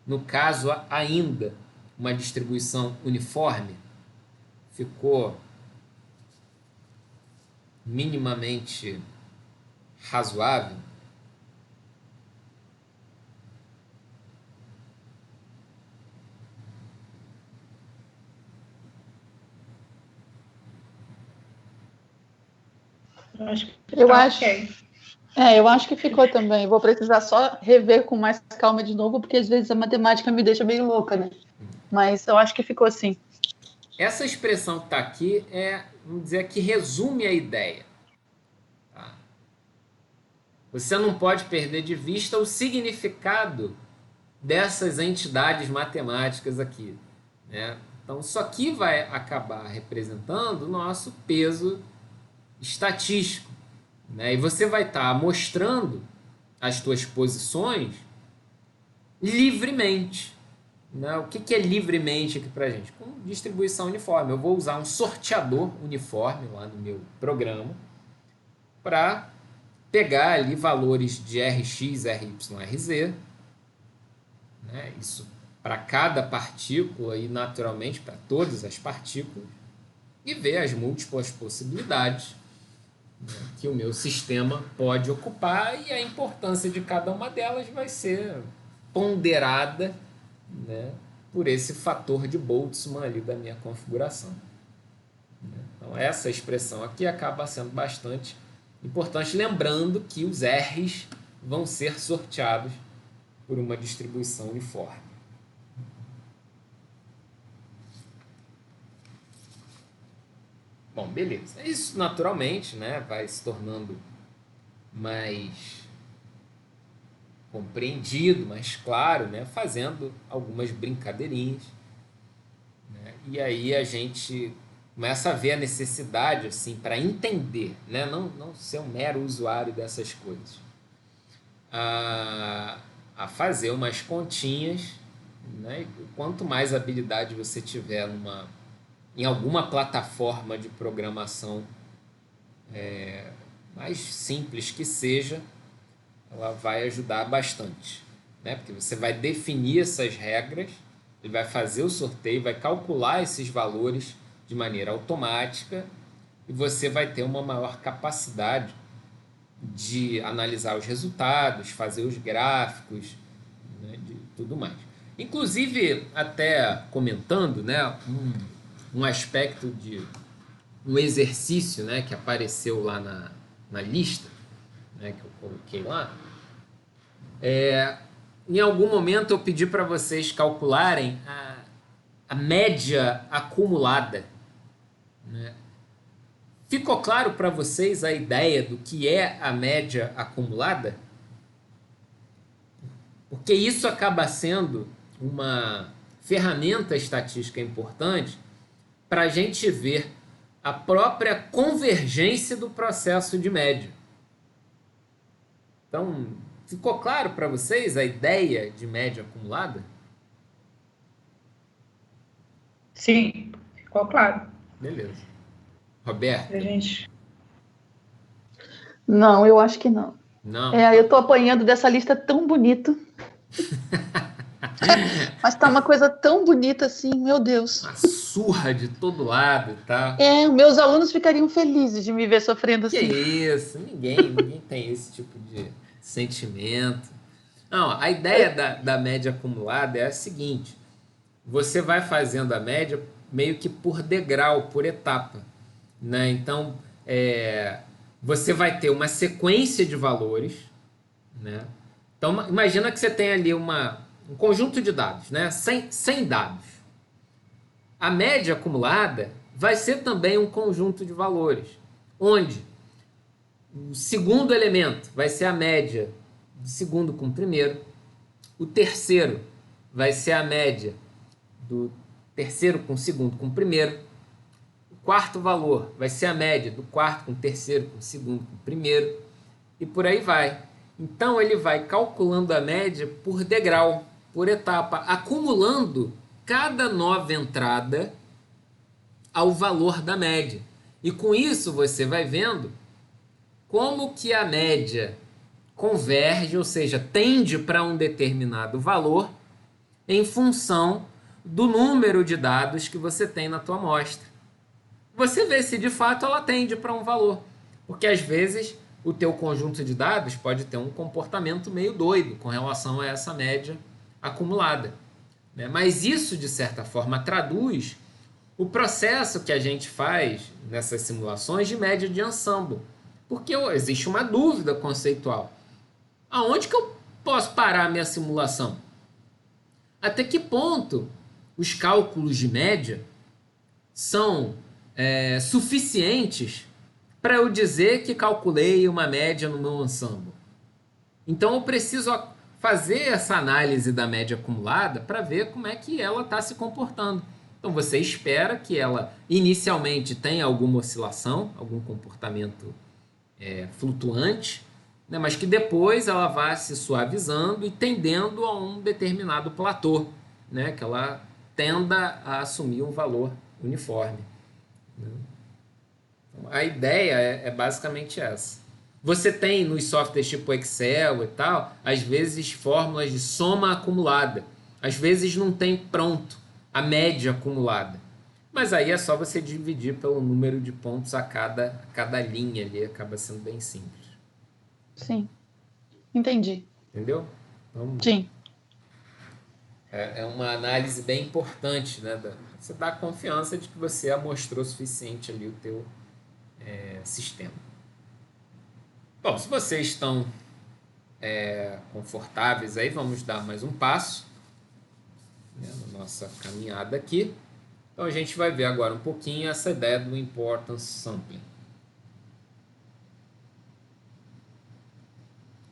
No caso, ainda uma distribuição uniforme. Ficou minimamente razoável? Eu acho que ficou também. Vou precisar só rever com mais calma de novo, porque às vezes a matemática me deixa meio louca, né? Mas eu acho que ficou assim. Essa expressão que está aqui vamos dizer, que resume a ideia. Tá? Você não pode perder de vista o significado dessas entidades matemáticas aqui, né? Então, isso aqui vai acabar representando o nosso peso estatístico, né? E você vai estar mostrando as suas posições livremente, né? O que é livremente aqui para a gente? Com distribuição uniforme. Eu vou usar um sorteador uniforme lá no meu programa para pegar ali valores de Rx, Ry, Rz, né? Isso para cada partícula e naturalmente para todas as partículas, e ver as múltiplas possibilidades, né, que o meu sistema pode ocupar, e a importância de cada uma delas vai ser ponderada, né, por esse fator de Boltzmann ali da minha configuração. Então, essa expressão aqui acaba sendo bastante importante, lembrando que os R's vão ser sorteados por uma distribuição uniforme. Bom, beleza. Isso, naturalmente, né, vai se tornando mais compreendido, mais claro, né, fazendo algumas brincadeirinhas, né, e aí a gente começa a ver a necessidade, assim, para entender, né, não ser um mero usuário dessas coisas, a fazer umas continhas, né, e quanto mais habilidade você tiver em alguma plataforma de programação mais simples que seja, ela vai ajudar bastante, né? Porque você vai definir essas regras, ele vai fazer o sorteio, vai calcular esses valores de maneira automática, e você vai ter uma maior capacidade de analisar os resultados, fazer os gráficos, né, de tudo mais. Inclusive, até comentando, né, um aspecto de um exercício, né, que apareceu lá na lista, né, que eu coloquei lá, em algum momento eu pedi para vocês calcularem a média acumulada, né? Ficou claro para vocês a ideia do que é a média acumulada? Porque isso acaba sendo uma ferramenta estatística importante para a gente ver a própria convergência do processo de média. Então, ficou claro para vocês a ideia de média acumulada? Sim, ficou claro. Beleza. Roberto? A gente... Não, eu acho que não. Não? Eu tô apanhando dessa lista tão bonita. Mas tá uma coisa tão bonita assim, meu Deus. Uma surra de todo lado e tal. Meus alunos ficariam felizes de me ver sofrendo Que assim. isso? Ninguém tem esse tipo de sentimento. Não, a ideia da média acumulada é a seguinte: você vai fazendo a média meio que por degrau, por etapa, né? Então, você vai ter uma sequência de valores, né? Então, imagina que você tem ali um conjunto de dados, né? 100 dados. A média acumulada vai ser também um conjunto de valores, onde o segundo elemento vai ser a média do segundo com o primeiro, o terceiro vai ser a média do terceiro com o segundo com o primeiro, o quarto valor vai ser a média do quarto com o terceiro com o segundo com o primeiro, e por aí vai. Então ele vai calculando a média por degrau, por etapa, acumulando cada nova entrada ao valor da média. E com isso você vai vendo como que a média converge, ou seja, tende para um determinado valor em função do número de dados que você tem na tua amostra. Você vê se de fato ela tende para um valor, porque às vezes o teu conjunto de dados pode ter um comportamento meio doido com relação a essa média acumulada, né? Mas isso, de certa forma, traduz o processo que a gente faz nessas simulações de média de ensemble, porque existe uma dúvida conceitual. Aonde que eu posso parar a minha simulação? Até que ponto os cálculos de média são suficientes para eu dizer que calculei uma média no meu ensemble? Então eu preciso fazer essa análise da média acumulada para ver como é que ela está se comportando. Então você espera que ela inicialmente tenha alguma oscilação, algum comportamento flutuante, né, mas que depois ela vá se suavizando e tendendo a um determinado platô, né, que ela tenda a assumir um valor uniforme. Então, a ideia é basicamente essa. Você tem nos softwares tipo Excel e tal, às vezes fórmulas de soma acumulada. Às vezes não tem pronto a média acumulada. Mas aí é só você dividir pelo número de pontos a cada linha ali, acaba sendo bem simples. Sim, entendi. Entendeu? Então, Sim. é uma análise bem importante, né? Você dá a confiança de que você amostrou o suficiente ali o teu sistema. Bom, se vocês estão confortáveis aí, vamos dar mais um passo, né, na nossa caminhada aqui. Então a gente vai ver agora um pouquinho essa ideia do Importance Sampling.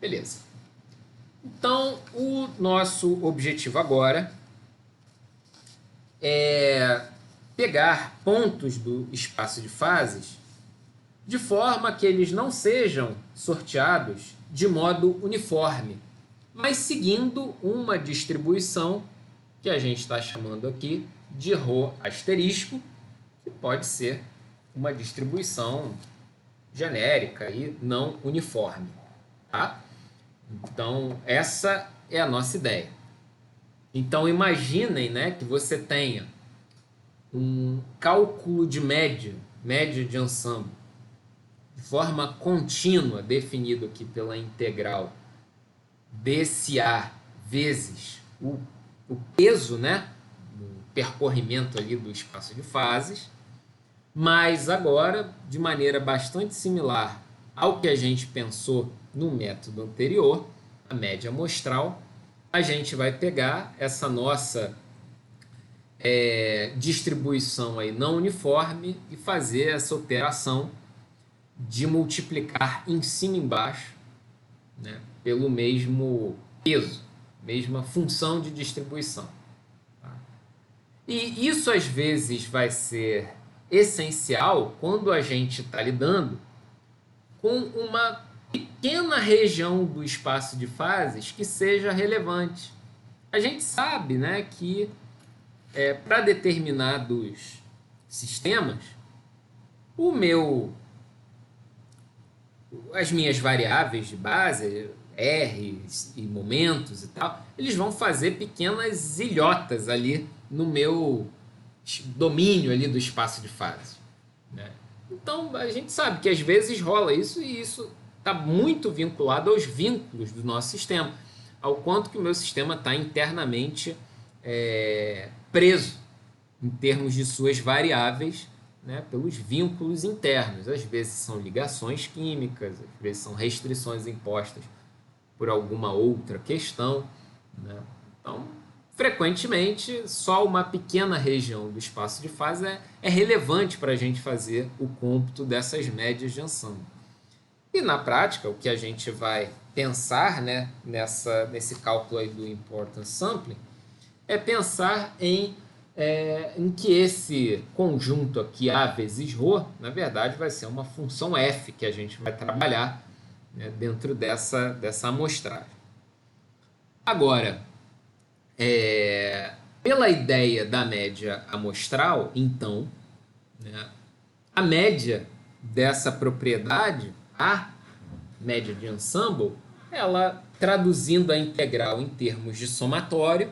Beleza. Então, o nosso objetivo agora é pegar pontos do espaço de fases de forma que eles não sejam sorteados de modo uniforme, mas seguindo uma distribuição que a gente está chamando aqui de ρ asterisco, que pode ser uma distribuição genérica e não uniforme, tá? Então, essa é a nossa ideia. Então, imaginem, né, que você tenha um cálculo de média de ensemble, de forma contínua, definido aqui pela integral desse A vezes o peso, né, do percorrimento ali do espaço de fases, mas agora, de maneira bastante similar ao que a gente pensou no método anterior, a média amostral, a gente vai pegar essa nossa distribuição aí não uniforme e fazer essa operação de multiplicar em cima e embaixo, né, pelo mesmo peso, mesma função de distribuição. Tá? E isso às vezes vai ser essencial quando a gente está lidando com uma pequena região do espaço de fases que seja relevante. A gente sabe, né, que para determinados sistemas, as minhas variáveis de base, R e momentos e tal, eles vão fazer pequenas ilhotas ali no meu domínio ali do espaço de fase, né? Então, a gente sabe que às vezes rola isso e isso está muito vinculado aos vínculos do nosso sistema, ao quanto que o meu sistema está internamente preso em termos de suas variáveis, né, pelos vínculos internos. Às vezes são ligações químicas, às vezes são restrições impostas por alguma outra questão, né? Então, frequentemente, só uma pequena região do espaço de fase é relevante para a gente fazer o cômputo dessas médias de ensemble. E na prática, o que a gente vai pensar, né, nesse cálculo aí do importance sampling é pensar em que esse conjunto aqui A vezes ρ, na verdade, vai ser uma função f que a gente vai trabalhar, né, dentro dessa amostragem. Agora, pela ideia da média amostral, então, né, a média dessa propriedade, a média de ensemble, ela, traduzindo a integral em termos de somatório,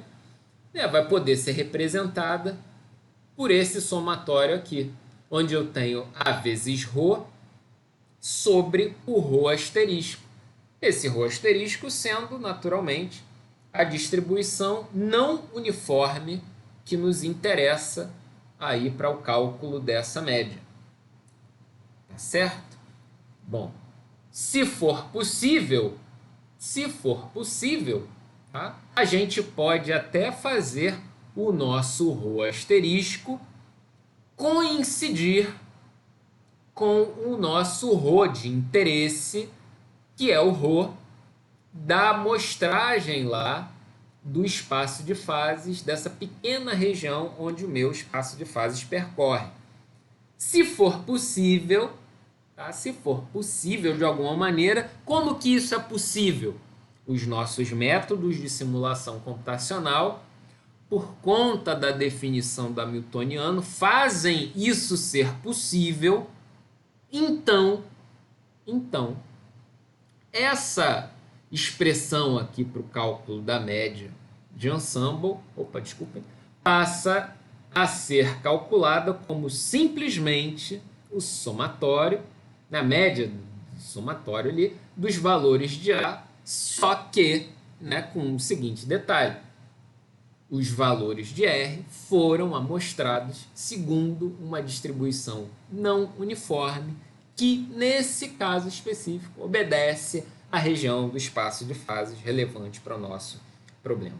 né, vai poder ser representada por esse somatório aqui, onde eu tenho A vezes ρ sobre o ρ asterisco. Esse ρ asterisco sendo, naturalmente, a distribuição não uniforme que nos interessa aí para o cálculo dessa média. Tá certo? Bom, se for possível, tá, a gente pode até fazer o nosso ρ asterisco coincidir com o nosso ρ de interesse, que é o ρ da amostragem lá do espaço de fases, dessa pequena região onde o meu espaço de fases percorre. Se for possível, tá? Se for possível de alguma maneira, como que isso é possível? Os nossos métodos de simulação computacional, por conta da definição da Hamiltoniano, fazem isso ser possível. Então, essa expressão aqui para o cálculo da média de ensemble, passa a ser calculada como simplesmente o somatório, na média do somatório ali, dos valores de A, só que, né, com o seguinte detalhe: os valores de R foram amostrados segundo uma distribuição não uniforme, que, nesse caso específico, obedece à região do espaço de fases relevante para o nosso problema.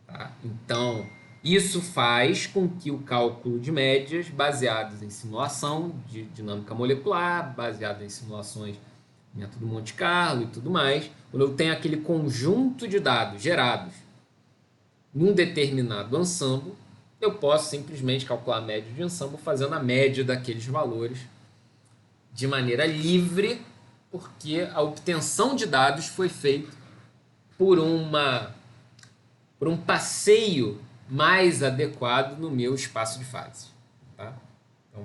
Tá? Então, isso faz com que o cálculo de médias, baseados em simulação de dinâmica molecular, baseado em simulações de método Monte Carlo e tudo mais, quando eu tenho aquele conjunto de dados gerados num determinado ensemble, eu posso simplesmente calcular a média de ensemble fazendo a média daqueles valores de maneira livre, porque a obtenção de dados foi feita por um passeio mais adequado no meu espaço de fases. Tá? Então,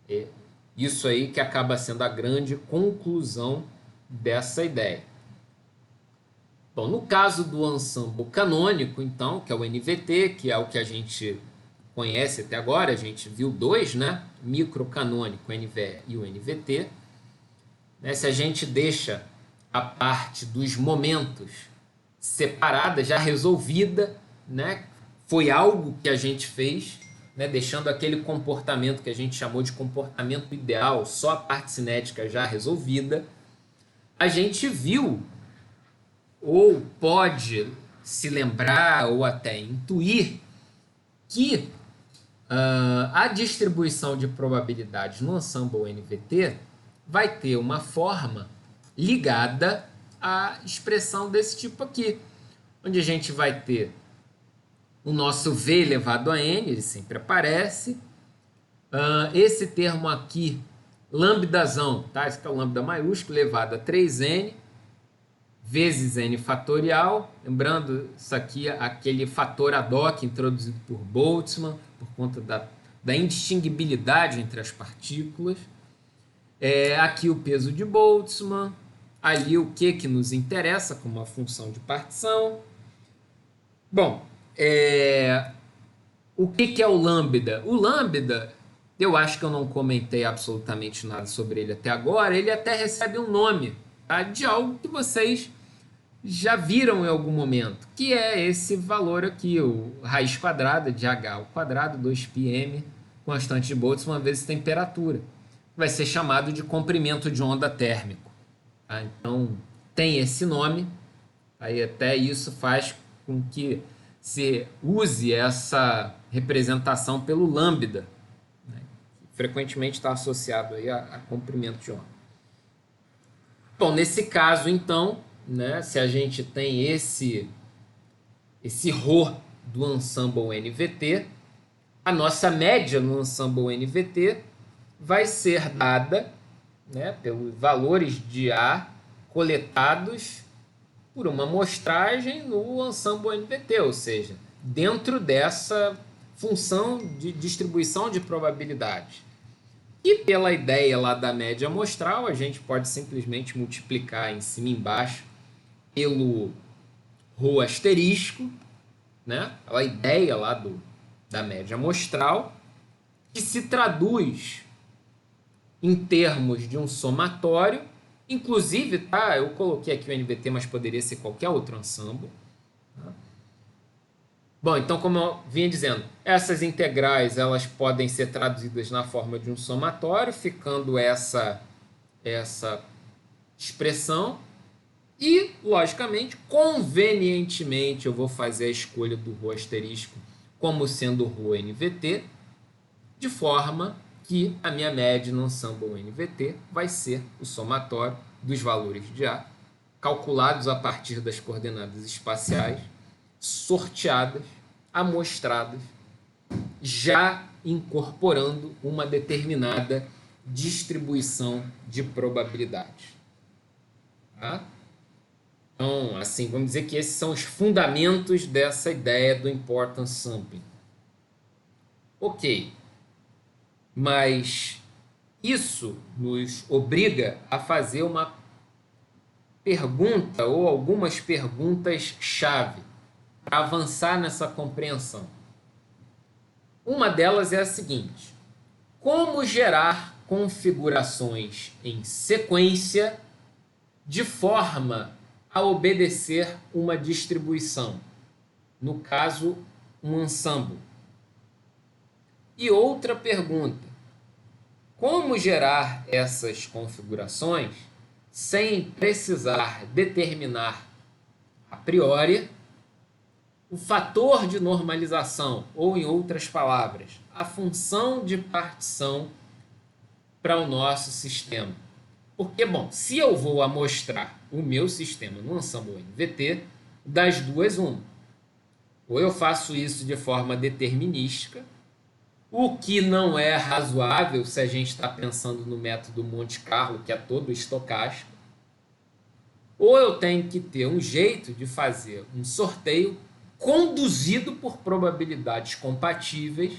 é isso aí que acaba sendo a grande conclusão dessa ideia. Bom, no caso do ensemble canônico, então, que é o NVT, que é o que a gente conhece até agora, a gente viu dois, né? Microcanônico, NVE e o NVT. Né? Se a gente deixa a parte dos momentos separada, já resolvida, né? Foi algo que a gente fez, né? Deixando aquele comportamento que a gente chamou de comportamento ideal, só a parte cinética já resolvida. A gente viu, ou pode se lembrar, ou até intuir, que a distribuição de probabilidades no ensemble NVT vai ter uma forma ligada à expressão desse tipo aqui, onde a gente vai ter o nosso V elevado a N, ele sempre aparece. Esse termo aqui, lambdazão, tá? Esse aqui é o lambda maiúsculo elevado a 3N, vezes N fatorial. Lembrando, isso aqui é aquele fator ad hoc introduzido por Boltzmann, por conta da indistinguibilidade entre as partículas. Aqui o peso de Boltzmann, ali o que nos interessa como uma função de partição. Bom, o que é o lambda? O lambda, eu acho que eu não comentei absolutamente nada sobre ele até agora. Ele até recebe um nome, tá? De algo que vocês já viram em algum momento, que é esse valor aqui, o raiz quadrada de H ao quadrado, 2πm, constante de Boltzmann vezes temperatura. Vai ser chamado de comprimento de onda térmico. Tá? Então, tem esse nome, aí até isso faz com que se use essa representação pelo lambda, né? Que frequentemente está associado aí a comprimento de onda. Bom, nesse caso, então, né, se a gente tem esse ρ do ensemble NVT, a nossa média no ensemble NVT vai ser dada, né, pelos valores de A coletados por uma amostragem no ensemble NVT, ou seja, dentro dessa função de distribuição de probabilidade. E pela ideia lá da média amostral, a gente pode simplesmente multiplicar em cima e embaixo pelo ρ asterisco, né? A ideia lá da média amostral, que se traduz em termos de um somatório, inclusive, tá? Eu coloquei aqui o NVT, mas poderia ser qualquer outro ensemble. Tá? Bom, então, como eu vinha dizendo, essas integrais elas podem ser traduzidas na forma de um somatório, ficando essa expressão. E, logicamente, convenientemente, eu vou fazer a escolha do ρ asterisco como sendo ρ NVT, de forma que a minha média no ensemble NVT vai ser o somatório dos valores de A, calculados a partir das coordenadas espaciais, sorteadas, amostradas, já incorporando uma determinada distribuição de probabilidades. Tá? Então, assim, vamos dizer que esses são os fundamentos dessa ideia do importance sampling. Ok, mas isso nos obriga a fazer uma pergunta ou algumas perguntas-chave para avançar nessa compreensão. Uma delas é a seguinte: como gerar configurações em sequência de forma a obedecer uma distribuição, no caso, um ensemble. E outra pergunta: como gerar essas configurações sem precisar determinar a priori o fator de normalização, ou, em outras palavras, a função de partição para o nosso sistema? Porque, bom, se eu vou amostrar o meu sistema no ensemble NVT, das duas, uma. Ou eu faço isso de forma determinística, o que não é razoável se a gente está pensando no método Monte Carlo, que é todo estocástico, ou eu tenho que ter um jeito de fazer um sorteio conduzido por probabilidades compatíveis,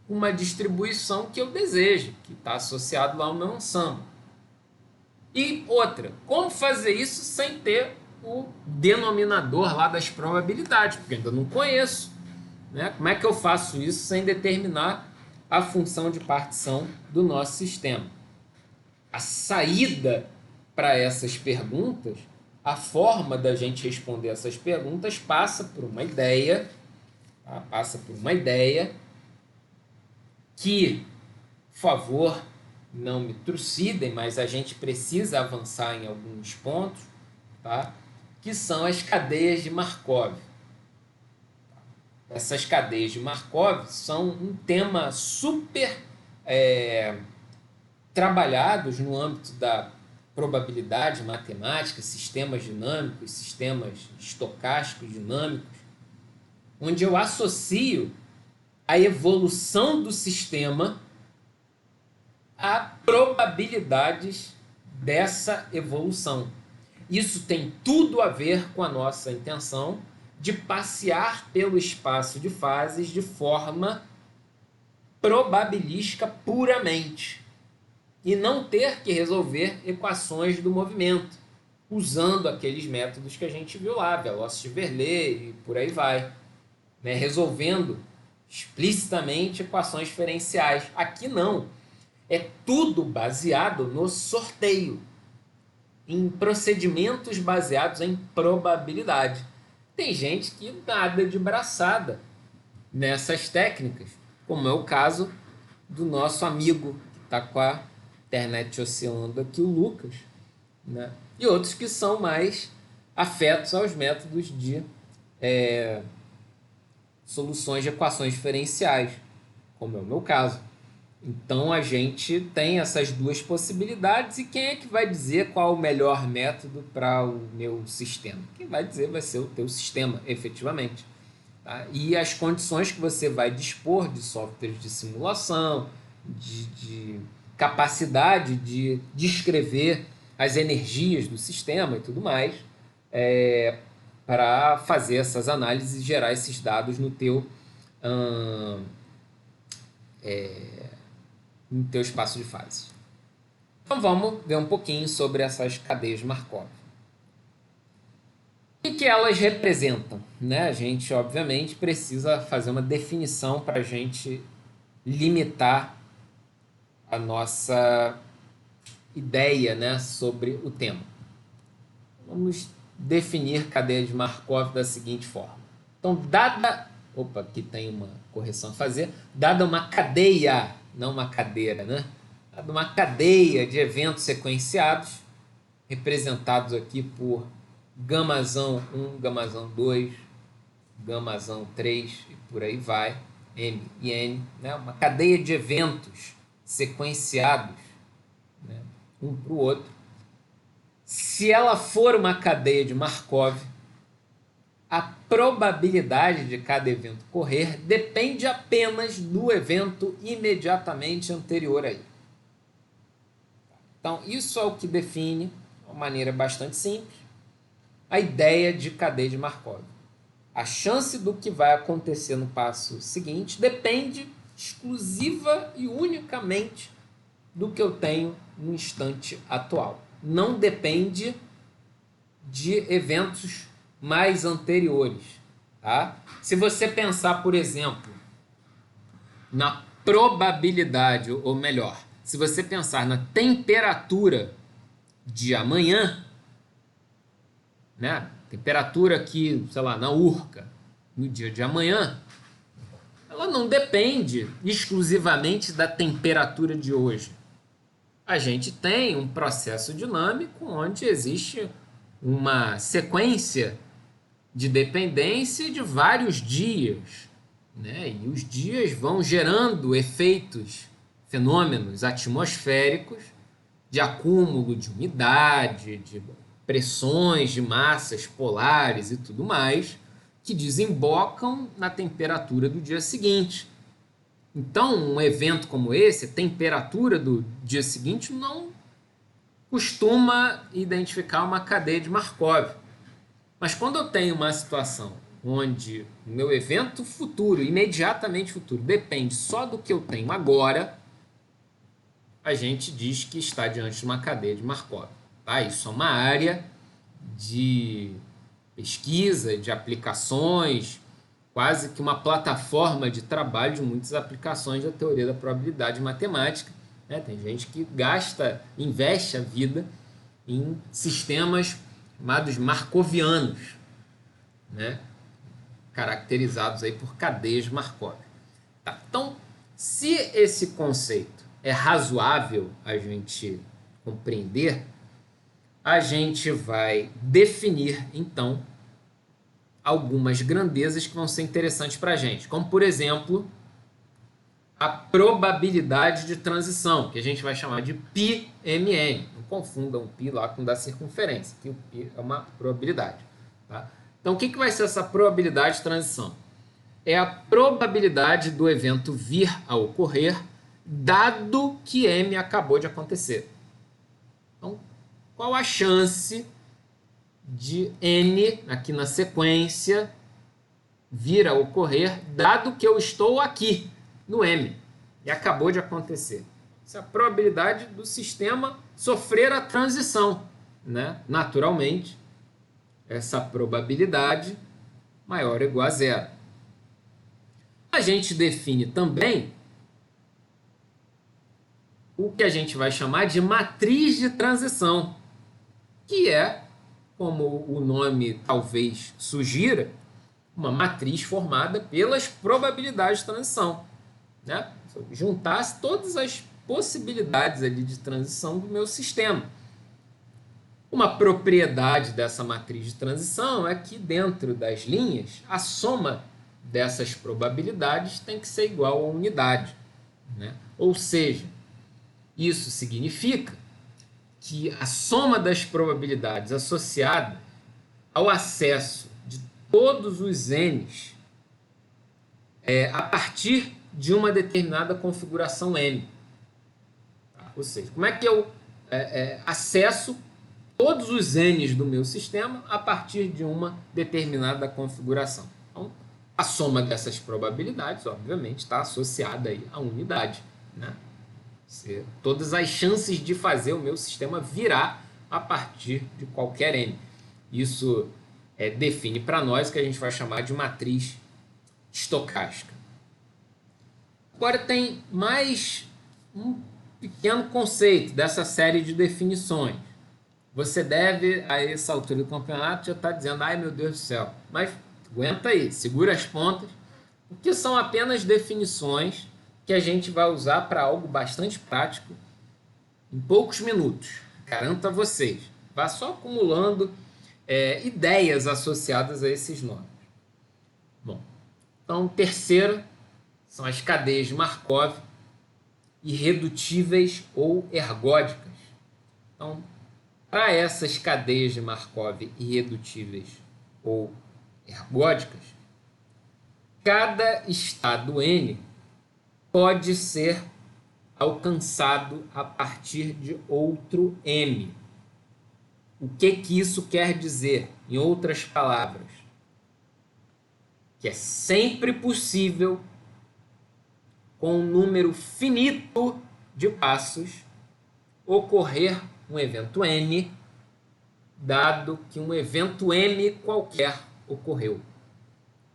uma distribuição que eu desejo, que está associado lá ao meu ensemble. E outra, como fazer isso sem ter o denominador lá das probabilidades, porque eu ainda não conheço, né? Como é que eu faço isso sem determinar a função de partição do nosso sistema? A saída para essas perguntas, a forma da gente responder essas perguntas passa por uma ideia, tá? Passa por uma ideia que, por favor, não me trucidem, mas a gente precisa avançar em alguns pontos, tá? Que são as cadeias de Markov. Essas cadeias de Markov são um tema super trabalhados no âmbito da probabilidade matemática, sistemas dinâmicos, sistemas estocásticos dinâmicos, onde eu associo a evolução do sistema a probabilidades dessa evolução. Isso tem tudo a ver com a nossa intenção de passear pelo espaço de fases de forma probabilística puramente e não ter que resolver equações do movimento usando aqueles métodos que a gente viu lá, Velocity-Verlet e por aí vai, né? Resolvendo explicitamente equações diferenciais. Aqui não. É tudo baseado no sorteio, em procedimentos baseados em probabilidade. Tem gente que nada de braçada nessas técnicas, como é o caso do nosso amigo que está com a internet oscilando aqui, o Lucas, né? E outros que são mais afetos aos métodos de soluções de equações diferenciais, como é o meu caso. Então a gente tem essas duas possibilidades e quem é que vai dizer qual o melhor método para o meu sistema? Quem vai dizer vai ser o teu sistema, efetivamente. Tá? E as condições que você vai dispor de softwares de simulação, de capacidade de descrever as energias do sistema e tudo mais, para fazer essas análises e gerar esses dados no teu espaço de fases. Então vamos ver um pouquinho sobre essas cadeias de Markov. O que elas representam? Né? A gente, obviamente, precisa fazer uma definição para a gente limitar a nossa ideia, né, sobre o tema. Vamos definir cadeia de Markov da seguinte forma. Então, aqui tem uma correção a fazer. Dada uma cadeia, não uma cadeira, né? Dada uma cadeia de eventos sequenciados, representados aqui por gamazão 1, gamazão 2, gamazão 3 e por aí vai, M e N, né? Uma cadeia de eventos sequenciados, né, um para o outro. Se ela for uma cadeia de Markov, a probabilidade de cada evento ocorrer depende apenas do evento imediatamente anterior a ele. Então, isso é o que define, de uma maneira bastante simples, a ideia de cadeia de Markov. A chance do que vai acontecer no passo seguinte depende exclusiva e unicamente do que eu tenho no instante atual. Não depende de eventos mais anteriores. Tá? Se você pensar, por exemplo, na probabilidade, ou melhor, se você pensar na temperatura de amanhã, né? Temperatura aqui, sei lá, na Urca, no dia de amanhã, ela não depende exclusivamente da temperatura de hoje. A gente tem um processo dinâmico onde existe uma sequência de dependência de vários dias, né? E os dias vão gerando efeitos, fenômenos atmosféricos de acúmulo de umidade, de pressões de massas polares e tudo mais, que desembocam na temperatura do dia seguinte. Então, um evento como esse, a temperatura do dia seguinte, não costuma identificar uma cadeia de Markov. Mas quando eu tenho uma situação onde o meu evento futuro, imediatamente futuro, depende só do que eu tenho agora, a gente diz que está diante de uma cadeia de Markov. Tá? Isso é uma área de pesquisa, de aplicações, quase que uma plataforma de trabalho de muitas aplicações da teoria da probabilidade matemática. Né? Tem gente que investe a vida em sistemas chamados markovianos, né? Caracterizados aí por cadeias de Markov. Tá? Então, se esse conceito é razoável a gente compreender, a gente vai definir, então, algumas grandezas que vão ser interessantes para a gente. Como, por exemplo, a probabilidade de transição, que a gente vai chamar de πmn. Não confundam o π lá com o da circunferência, que o π é uma probabilidade. Tá? Então, o que vai ser essa probabilidade de transição? É a probabilidade do evento vir a ocorrer, dado que m acabou de acontecer. Então, qual a chance de n, aqui na sequência, vir a ocorrer, dado que eu estou aqui, no m, e acabou de acontecer? Essa é a probabilidade do sistema sofrer a transição, né? Naturalmente, essa probabilidade maior ou igual a zero. A gente define também o que a gente vai chamar de matriz de transição, que é, como o nome talvez sugira, uma matriz formada pelas probabilidades de transição, né? Se eu juntasse todas as possibilidades ali de transição do meu sistema. Uma propriedade dessa matriz de transição é que dentro das linhas, a soma dessas probabilidades tem que ser igual a unidade, né? Ou seja, isso significa que a soma das probabilidades associada ao acesso de todos os n's a partir de uma determinada configuração m. Tá? Ou seja, como é que eu acesso todos os n's do meu sistema a partir de uma determinada configuração? Então, a soma dessas probabilidades, obviamente, está associada aí à unidade, né? Todas as chances de fazer o meu sistema virar a partir de qualquer n. Isso define para nós o que a gente vai chamar de matriz estocástica. Agora tem mais um pequeno conceito dessa série de definições. Você deve, a essa altura do campeonato, já estar dizendo, ai meu Deus do céu, mas aguenta aí, segura as pontas, porque são apenas definições que a gente vai usar para algo bastante prático em poucos minutos. Garanto a vocês. Vá só acumulando ideias associadas a esses nomes. Bom, então, terceiro são as cadeias de Markov irredutíveis ou ergódicas. Então, para essas cadeias de Markov irredutíveis ou ergódicas, cada estado n pode ser alcançado a partir de outro m. O que isso quer dizer? Em outras palavras, que é sempre possível, com um número finito de passos, ocorrer um evento n, dado que um evento m qualquer ocorreu.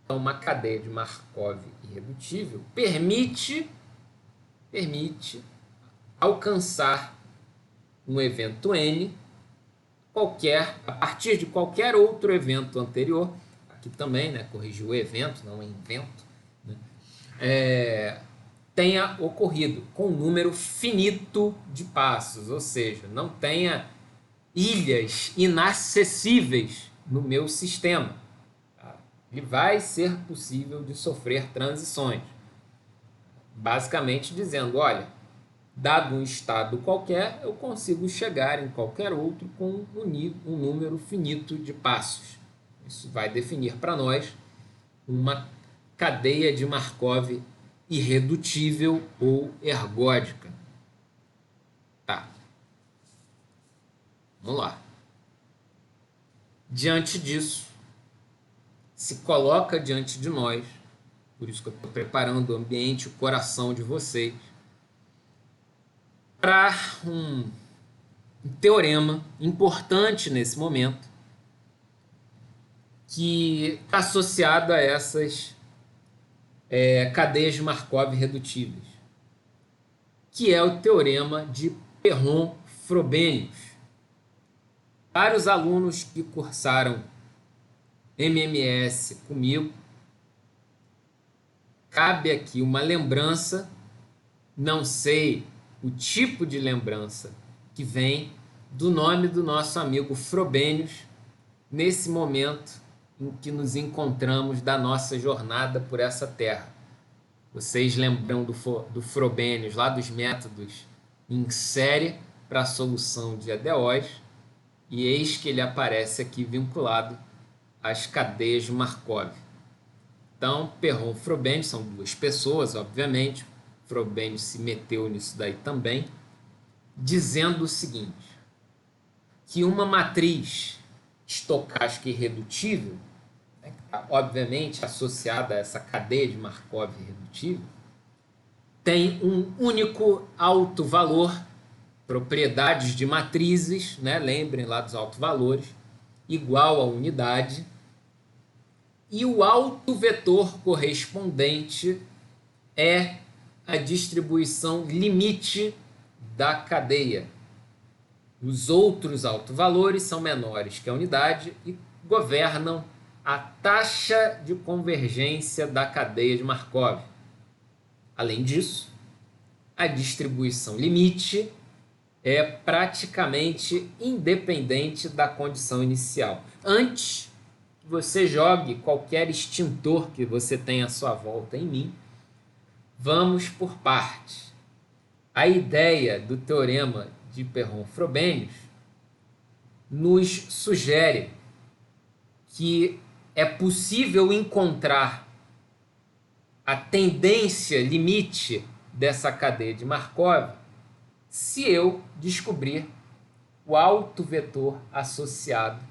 Então, uma cadeia de Markov irredutível permite alcançar um evento n qualquer, a partir de qualquer outro evento anterior. Aqui também, né, corrigir o evento, não é invento, né, tenha ocorrido com um número finito de passos, ou seja, não tenha ilhas inacessíveis no meu sistema. E vai ser possível de sofrer transições. Basicamente dizendo, olha, dado um estado qualquer, eu consigo chegar em qualquer outro com um número finito de passos. Isso vai definir para nós uma cadeia de Markov irredutível ou ergódica. Tá. Vamos lá. Diante disso, se coloca diante de nós, por isso que eu estou preparando o ambiente, o coração de vocês, para um teorema importante nesse momento, que está associado a essas cadeias de Markov irredutíveis, que é o teorema de Perron-Frobenius. Para os alunos que cursaram MMS comigo, cabe aqui uma lembrança, não sei o tipo de lembrança que vem do nome do nosso amigo Frobenius nesse momento em que nos encontramos da nossa jornada por essa terra. Vocês lembram do Frobenius, lá dos métodos em série para a solução de EDOs, e eis que ele aparece aqui vinculado às cadeias de Markov. Então, Perron e Frobenius são duas pessoas, obviamente. Frobenius se meteu nisso daí também, dizendo o seguinte, que uma matriz estocástica irredutível, né, que está obviamente associada a essa cadeia de Markov irredutível, tem um único alto valor, propriedades de matrizes, né, lembrem lá dos autovalores, igual a unidade, e o autovetor correspondente é a distribuição limite da cadeia. Os outros autovalores são menores que a unidade e governam a taxa de convergência da cadeia de Markov. Além disso, a distribuição limite é praticamente independente da condição inicial. Antes que você jogue qualquer extintor que você tenha à sua volta em mim, vamos por partes. A ideia do teorema de Perron-Frobenius nos sugere que é possível encontrar a tendência limite dessa cadeia de Markov se eu descobrir o autovetor associado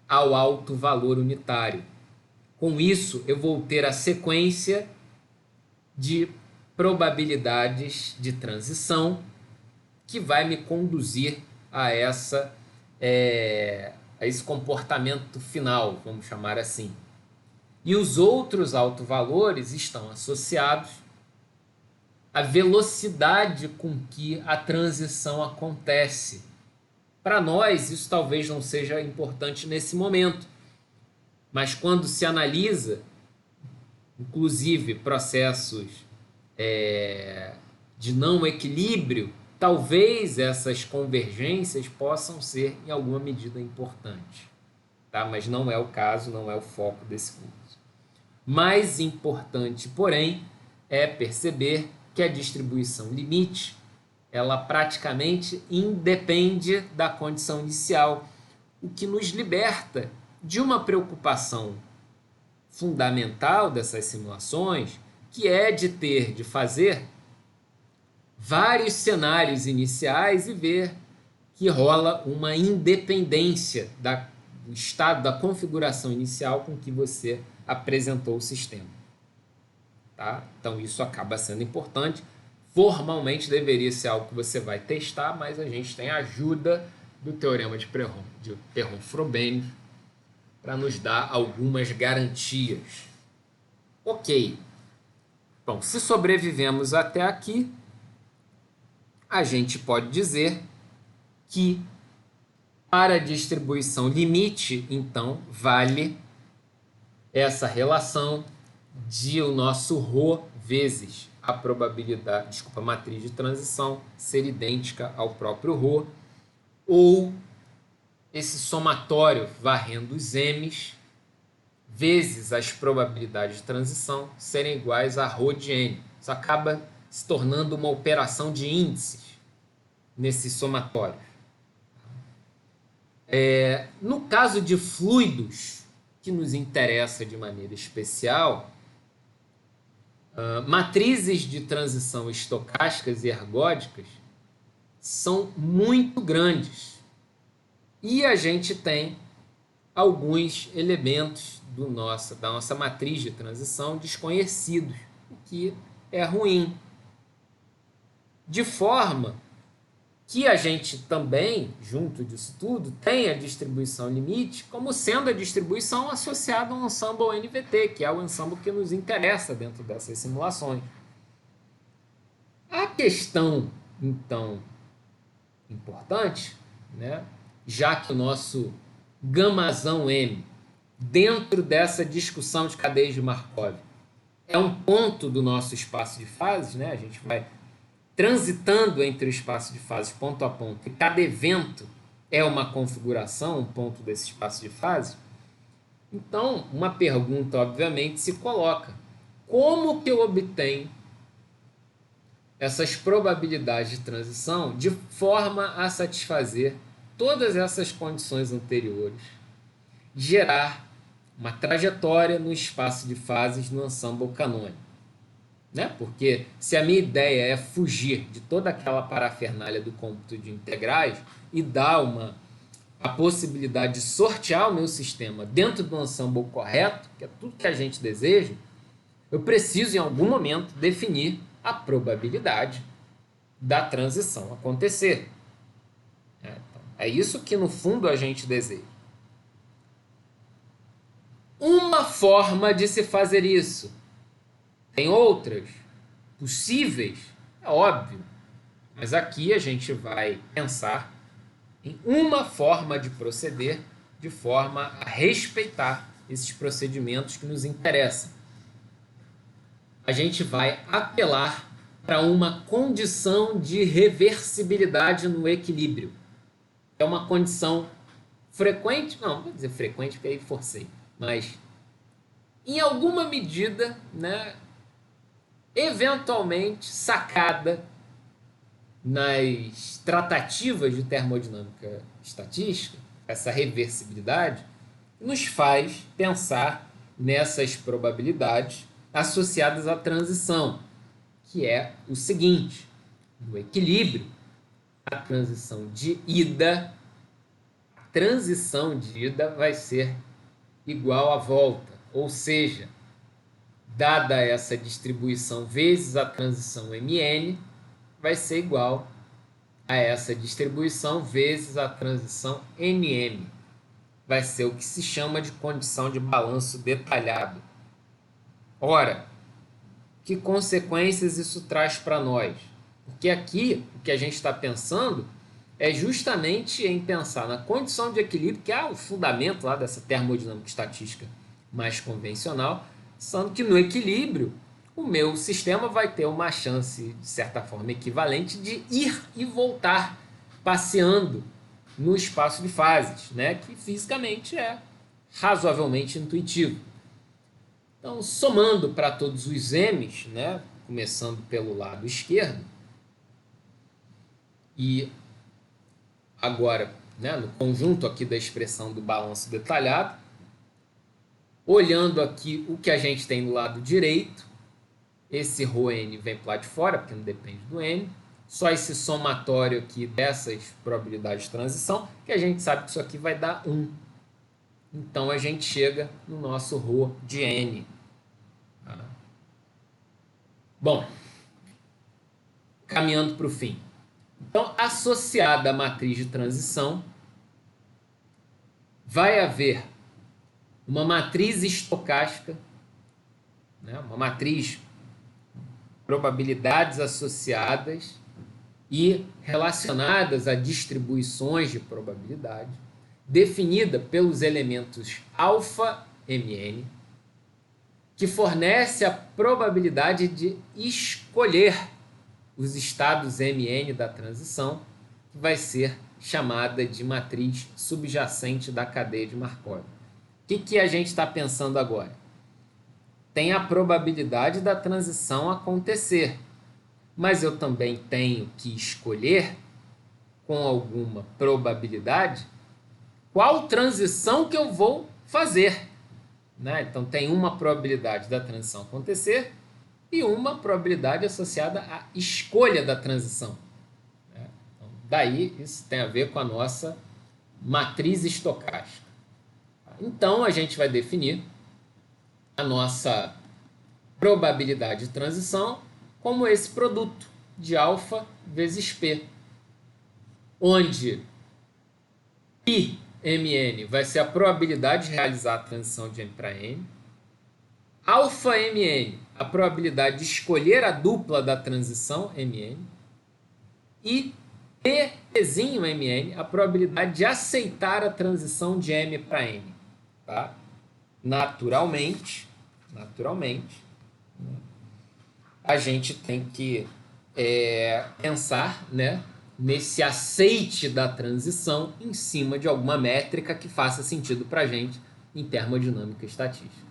ao alto valor unitário. Com isso, eu vou ter a sequência de probabilidades de transição que vai me conduzir a esse comportamento final, vamos chamar assim. E os outros autovalores estão associados à velocidade com que a transição acontece. Para nós, isso talvez não seja importante nesse momento, mas quando se analisa, inclusive processos de não equilíbrio, talvez essas convergências possam ser, em alguma medida, importantes. Tá? Mas não é o caso, não é o foco desse curso. Mais importante, porém, é perceber que a distribuição limite, ela praticamente independe da condição inicial, o que nos liberta de uma preocupação fundamental dessas simulações, que é de fazer vários cenários iniciais e ver que rola uma independência do estado, da configuração inicial com que você apresentou o sistema. Tá? Então, isso acaba sendo importante. Formalmente, deveria ser algo que você vai testar, mas a gente tem a ajuda do teorema de Perron-Frobenius para nos dar algumas garantias. Ok. Bom, se sobrevivemos até aqui, a gente pode dizer que para a distribuição limite, então, vale essa relação de o nosso ρ vezes a probabilidade, a matriz de transição ser idêntica ao próprio ρ, ou esse somatório varrendo os m's vezes as probabilidades de transição serem iguais a ρ de n. Isso acaba se tornando uma operação de índices nesse somatório. No caso de fluidos, que nos interessa de maneira especial, matrizes de transição estocásticas e ergódicas são muito grandes. E a gente tem alguns elementos da nossa matriz de transição desconhecidos, o que é ruim. De forma que a gente também, junto disso tudo, tem a distribuição limite como sendo a distribuição associada a um ensemble NVT, que é o ensemble que nos interessa dentro dessas simulações. A questão, então, importante, né, já que o nosso gamazão M, dentro dessa discussão de cadeias de Markov, é um ponto do nosso espaço de fases, né, a gente vai transitando entre o espaço de fases ponto a ponto, e cada evento é uma configuração, um ponto desse espaço de fase. Então, uma pergunta, obviamente, se coloca. como que eu obtenho essas probabilidades de transição de forma a satisfazer todas essas condições anteriores, gerar uma trajetória no espaço de fases no ensemble canônico. Né? Porque se a minha ideia é fugir de toda aquela parafernália do cômputo de integrais e dar a possibilidade de sortear o meu sistema dentro do ensemble correto, que é tudo que a gente deseja, eu preciso, em algum momento, definir a probabilidade da transição acontecer. É isso que, no fundo, a gente deseja. Uma forma de se fazer isso. Tem outras possíveis, é óbvio. Mas aqui a gente vai pensar em uma forma de proceder de forma a respeitar esses procedimentos que nos interessam. A gente vai apelar para uma condição de reversibilidade no equilíbrio. É uma condição frequente, não vou dizer frequente porque aí forcei, mas em alguma medida, né, eventualmente sacada nas tratativas de termodinâmica estatística, essa reversibilidade nos faz pensar nessas probabilidades associadas à transição, que é o seguinte: no equilíbrio, a transição de ida vai ser igual à volta, ou seja, dada essa distribuição vezes a transição Mn, vai ser igual a essa distribuição vezes a transição Nm. Vai ser o que se chama de condição de balanço detalhado. Ora, que consequências isso traz para nós? Porque aqui o que a gente está pensando é justamente em pensar na condição de equilíbrio, que é o fundamento lá dessa termodinâmica estatística mais convencional, sendo que no equilíbrio o meu sistema vai ter uma chance, de certa forma, equivalente de ir e voltar passeando no espaço de fases, né? Que fisicamente é razoavelmente intuitivo. Então, somando para todos os m's, né? Começando pelo lado esquerdo, e agora, né, no conjunto aqui da expressão do balanço detalhado, olhando aqui o que a gente tem do lado direito, esse ρn vem para lá de fora, porque não depende do n, só esse somatório aqui dessas probabilidades de transição, que a gente sabe que isso aqui vai dar 1. Então, a gente chega no nosso ρ de n. Bom, caminhando para o fim. Então, associada à matriz de transição, vai haver uma matriz estocástica, né? Uma matriz probabilidades associadas e relacionadas a distribuições de probabilidade, definida pelos elementos alfa Mn, que fornece a probabilidade de escolher os estados Mn da transição, que vai ser chamada de matriz subjacente da cadeia de Markov. O que a gente está pensando agora? Tem a probabilidade da transição acontecer, mas eu também tenho que escolher, com alguma probabilidade, qual transição que eu vou fazer. Né? Então, tem uma probabilidade da transição acontecer e uma probabilidade associada à escolha da transição. Né? Então, daí, isso tem a ver com a nossa matriz estocástica. Então, a gente vai definir a nossa probabilidade de transição como esse produto de alfa vezes P, onde πmn vai ser a probabilidade de realizar a transição de m para n, alfa mn, a probabilidade de escolher a dupla da transição mn, e pzinho mn, a probabilidade de aceitar a transição de m para n. Tá? Naturalmente, a gente tem que pensar, né, nesse aceite da transição em cima de alguma métrica que faça sentido para a gente em termodinâmica estatística.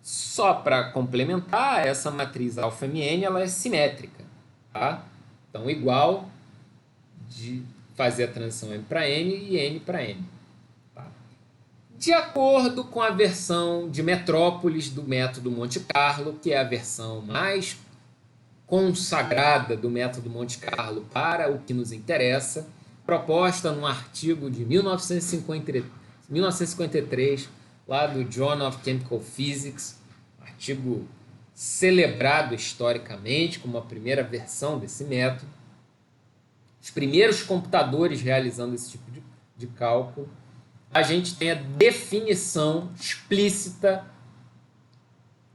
Só para complementar, essa matriz αmn ela é simétrica, tá? Então, igual de fazer a transição M para N e N para M. Tá? De acordo com a versão de metrópoles do método Monte Carlo, que é a versão mais consagrada do método Monte Carlo para o que nos interessa, proposta num artigo de 1953, lá do Journal of Chemical Physics, artigo celebrado historicamente como a primeira versão desse método, os primeiros computadores realizando esse tipo de cálculo, a gente tem a definição explícita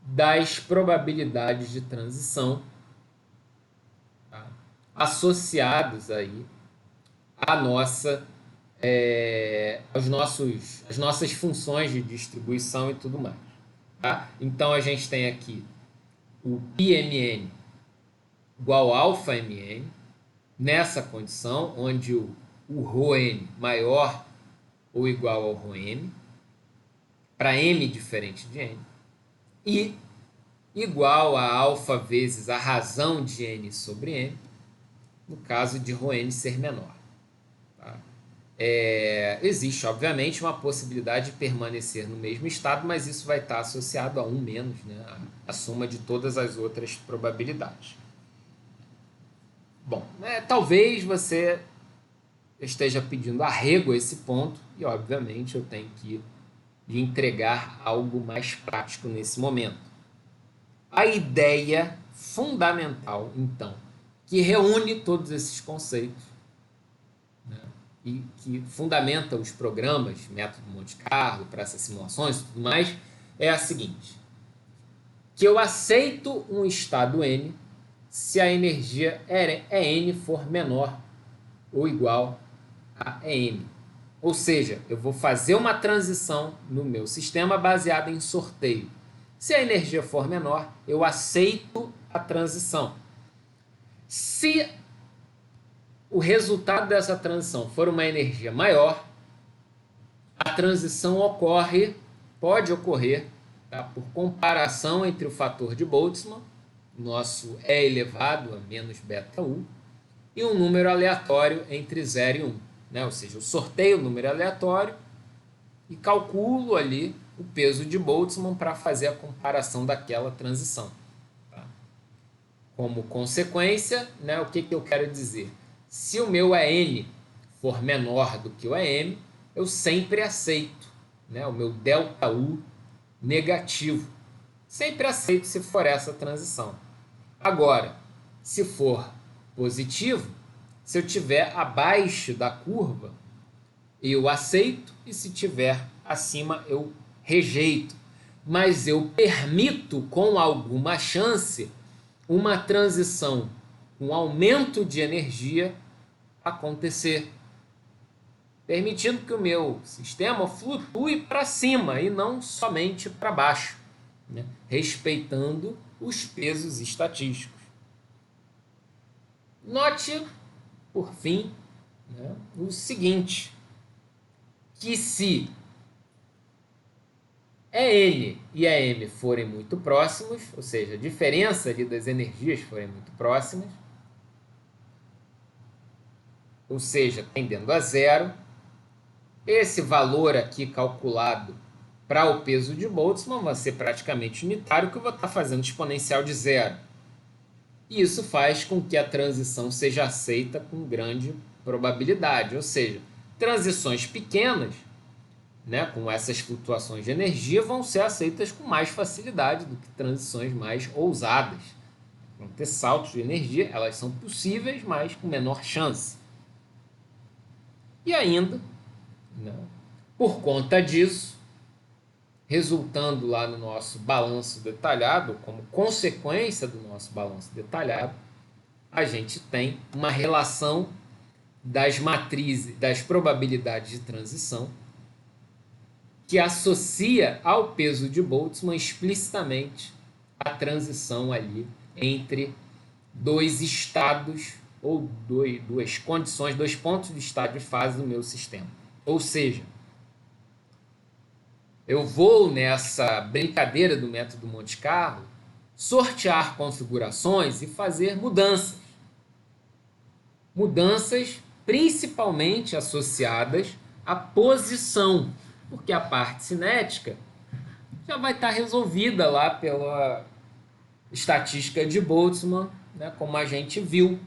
das probabilidades de transição, tá, associados aí à nossa, às nossas funções de distribuição e tudo mais. Tá? Então, a gente tem aqui o πmn igual a αmn, nessa condição, onde o ρn maior ou igual ao ρm, para m diferente de n, e igual a alfa vezes a razão de n sobre m, no caso de ρn ser menor. Tá? Existe, obviamente, uma possibilidade de permanecer no mesmo estado, mas isso vai estar associado a 1 menos, né? A soma de todas as outras probabilidades. Bom, talvez você esteja pedindo arrego a esse ponto, e obviamente eu tenho que lhe entregar algo mais prático nesse momento. A ideia fundamental, então, que reúne todos esses conceitos, né, e que fundamenta os programas, método Monte Carlo, para essas simulações e tudo mais, é a seguinte: que eu aceito um estado N se a energia N for menor ou igual a M. Ou seja, eu vou fazer uma transição no meu sistema baseada em sorteio. Se a energia for menor, eu aceito a transição. Se o resultado dessa transição for uma energia maior, a transição pode ocorrer, tá, por comparação entre o fator de Boltzmann, nosso E elevado a menos beta U, e um número aleatório entre 0 e 1. Né? Ou seja, eu sorteio o número aleatório e calculo ali o peso de Boltzmann para fazer a comparação daquela transição. Tá? Como consequência, né, o que eu quero dizer? Se o meu EN for menor do que o EM, eu sempre aceito, né, o meu ΔU negativo. Sempre aceito se for essa transição. Agora, se for positivo, se eu tiver abaixo da curva, eu aceito, e se tiver acima, eu rejeito. Mas eu permito, com alguma chance, uma transição, um aumento de energia acontecer, permitindo que o meu sistema flutue para cima e não somente para baixo, né? Respeitando os pesos estatísticos. Note, por fim, né, o seguinte, que se EN e EM forem muito próximos, ou seja, a diferença ali das energias forem muito próximas, ou seja, tendendo a zero, esse valor aqui calculado para o peso de Boltzmann vai ser praticamente unitário, que eu vou estar fazendo exponencial de zero. E isso faz com que a transição seja aceita com grande probabilidade, ou seja, transições pequenas, né, com essas flutuações de energia, vão ser aceitas com mais facilidade do que transições mais ousadas. Vão ter saltos de energia, elas são possíveis, mas com menor chance. E ainda, né, por conta disso, resultando lá no nosso balanço detalhado, como consequência do nosso balanço detalhado, a gente tem uma relação das matrizes, das probabilidades de transição, que associa ao peso de Boltzmann explicitamente a transição ali entre dois estados ou duas condições, dois pontos de estado de fase do meu sistema. Ou seja, eu vou nessa brincadeira do método Monte Carlo sortear configurações e fazer mudanças. Mudanças principalmente associadas à posição, porque a parte cinética já vai estar resolvida lá pela estatística de Boltzmann, né, como a gente viu.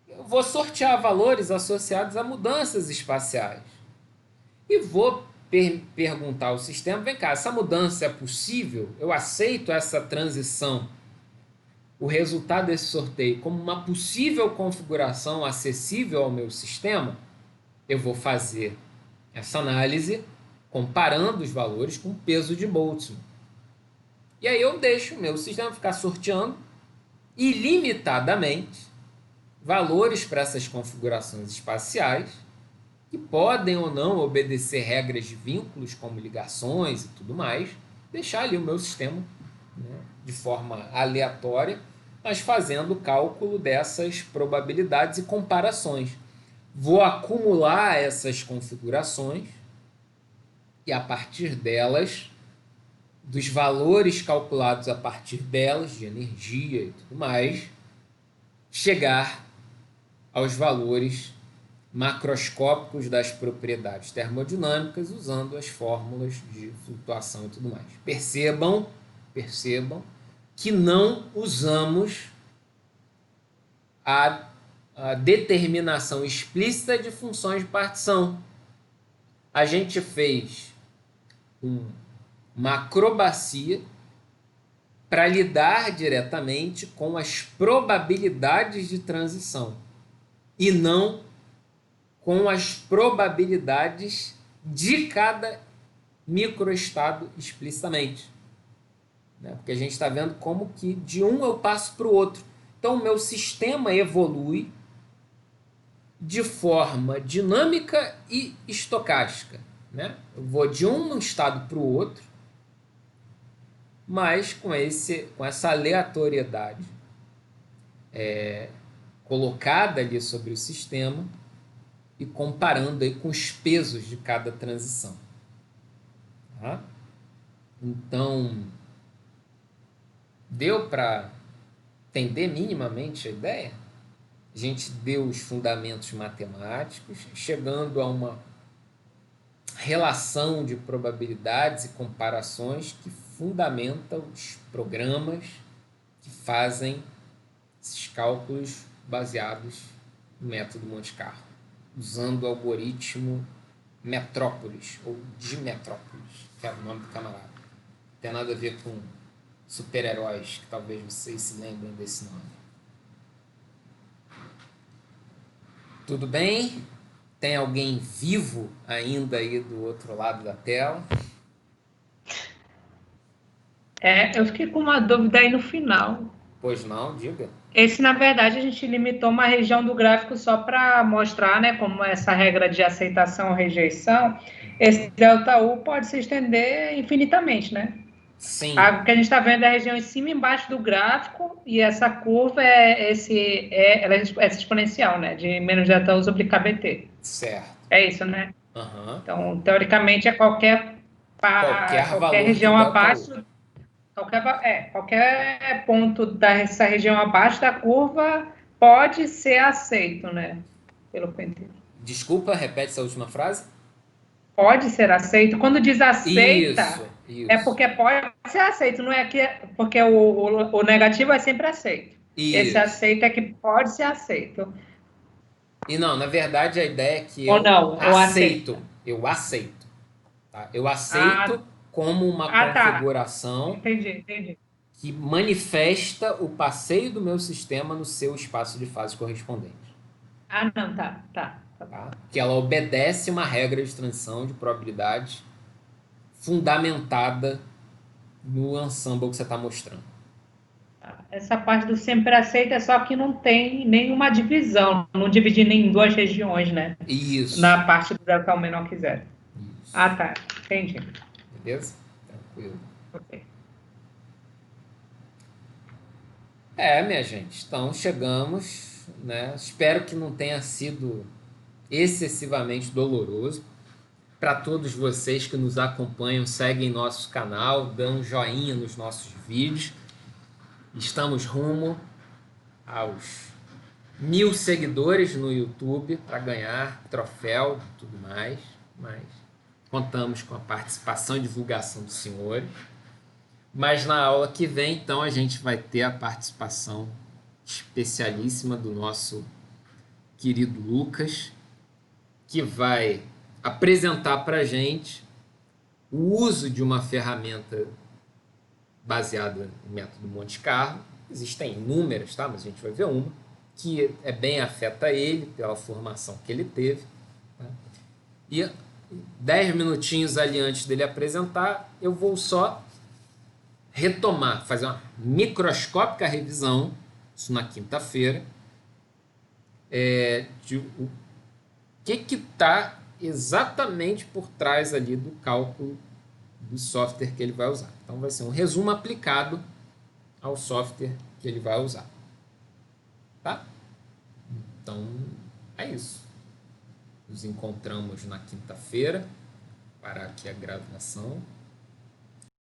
Eu vou sortear valores associados a mudanças espaciais. E vou perguntar ao sistema, vem cá, essa mudança é possível? Eu aceito essa transição, o resultado desse sorteio, como uma possível configuração acessível ao meu sistema? Eu vou fazer essa análise comparando os valores com o peso de Boltzmann. E aí eu deixo o meu sistema ficar sorteando ilimitadamente valores para essas configurações espaciais que podem ou não obedecer regras de vínculos, como ligações e tudo mais, deixar ali o meu sistema, né, de forma aleatória, mas fazendo o cálculo dessas probabilidades e comparações. Vou acumular essas configurações e, a partir delas, dos valores calculados a partir delas, de energia e tudo mais, chegar aos valores macroscópicos das propriedades termodinâmicas usando as fórmulas de flutuação e tudo mais. Percebam que não usamos a determinação explícita de funções de partição. A gente fez uma acrobacia para lidar diretamente com as probabilidades de transição e não com as probabilidades de cada microestado explicitamente, né? Porque a gente está vendo como que de um eu passo para o outro. Então, o meu sistema evolui de forma dinâmica e estocástica, né? Eu vou de um estado para o outro, mas com essa aleatoriedade colocada ali sobre o sistema e comparando aí com os pesos de cada transição. Tá? Então, deu para entender minimamente a ideia? A gente deu os fundamentos matemáticos, chegando a uma relação de probabilidades e comparações que fundamenta os programas que fazem esses cálculos baseados no método Monte Carlo, usando o algoritmo Metrópolis, ou de Metrópolis, que é o nome do camarada. Não tem nada a ver com super-heróis, que talvez vocês se lembrem desse nome. Tudo bem? Tem alguém vivo ainda aí do outro lado da tela? Eu fiquei com uma dúvida aí no final. Pois não, diga. Esse, na verdade, a gente limitou uma região do gráfico só para mostrar, né, como essa regra de aceitação ou rejeição. Esse ΔU pode se estender infinitamente, né? Sim. O que a gente está vendo é a região em cima e embaixo do gráfico, e essa curva ela é essa exponencial, né? De menos ΔU sobre KBT. Certo. É isso, né? Uhum. Então, teoricamente, é qualquer região abaixo. Qualquer ponto dessa região abaixo da curva pode ser aceito, né? Pelo que eu entendi. Desculpa, repete essa última frase. Pode ser aceito. Quando diz aceita, isso. é porque pode ser aceito, não é que porque o negativo é sempre aceito. Isso. Esse aceito é que pode ser aceito. E não, na verdade a ideia é que Ou não, ou aceita. Eu aceito. Tá? Eu aceito como uma configuração Entendi. que manifesta o passeio do meu sistema no seu espaço de fase correspondente. Não, tá. Tá? Que ela obedece uma regra de transição de probabilidade fundamentada no ensemble que você está mostrando. Essa parte do sempre aceito é só que não tem nenhuma divisão, não dividir nem em duas regiões, né? Isso. Na parte do ΔU menor que zero. Isso. Tá. Entendi. Beleza? Tranquilo. Ok. Minha gente, então chegamos, né? Espero que não tenha sido excessivamente doloroso. para todos vocês que nos acompanham, seguem nosso canal, dão um joinha nos nossos vídeos. Estamos rumo aos 1000 seguidores no YouTube para ganhar troféu e tudo mais, mas contamos com a participação e divulgação dos senhores. Mas na aula que vem, então, a gente vai ter a participação especialíssima do nosso querido Lucas, que vai apresentar para a gente o uso de uma ferramenta baseada no método Monte Carlo. Existem inúmeras, tá? Mas a gente vai ver uma que bem afeta ele pela formação que ele teve. Tá? E 10 minutinhos ali antes dele apresentar, eu vou só retomar, fazer uma microscópica revisão, isso na quinta-feira, de o que está exatamente por trás ali do cálculo do software que ele vai usar. Então vai ser um resumo aplicado ao software que ele vai usar. Tá? Então é isso. Nos encontramos na quinta-feira para aqui a gravação.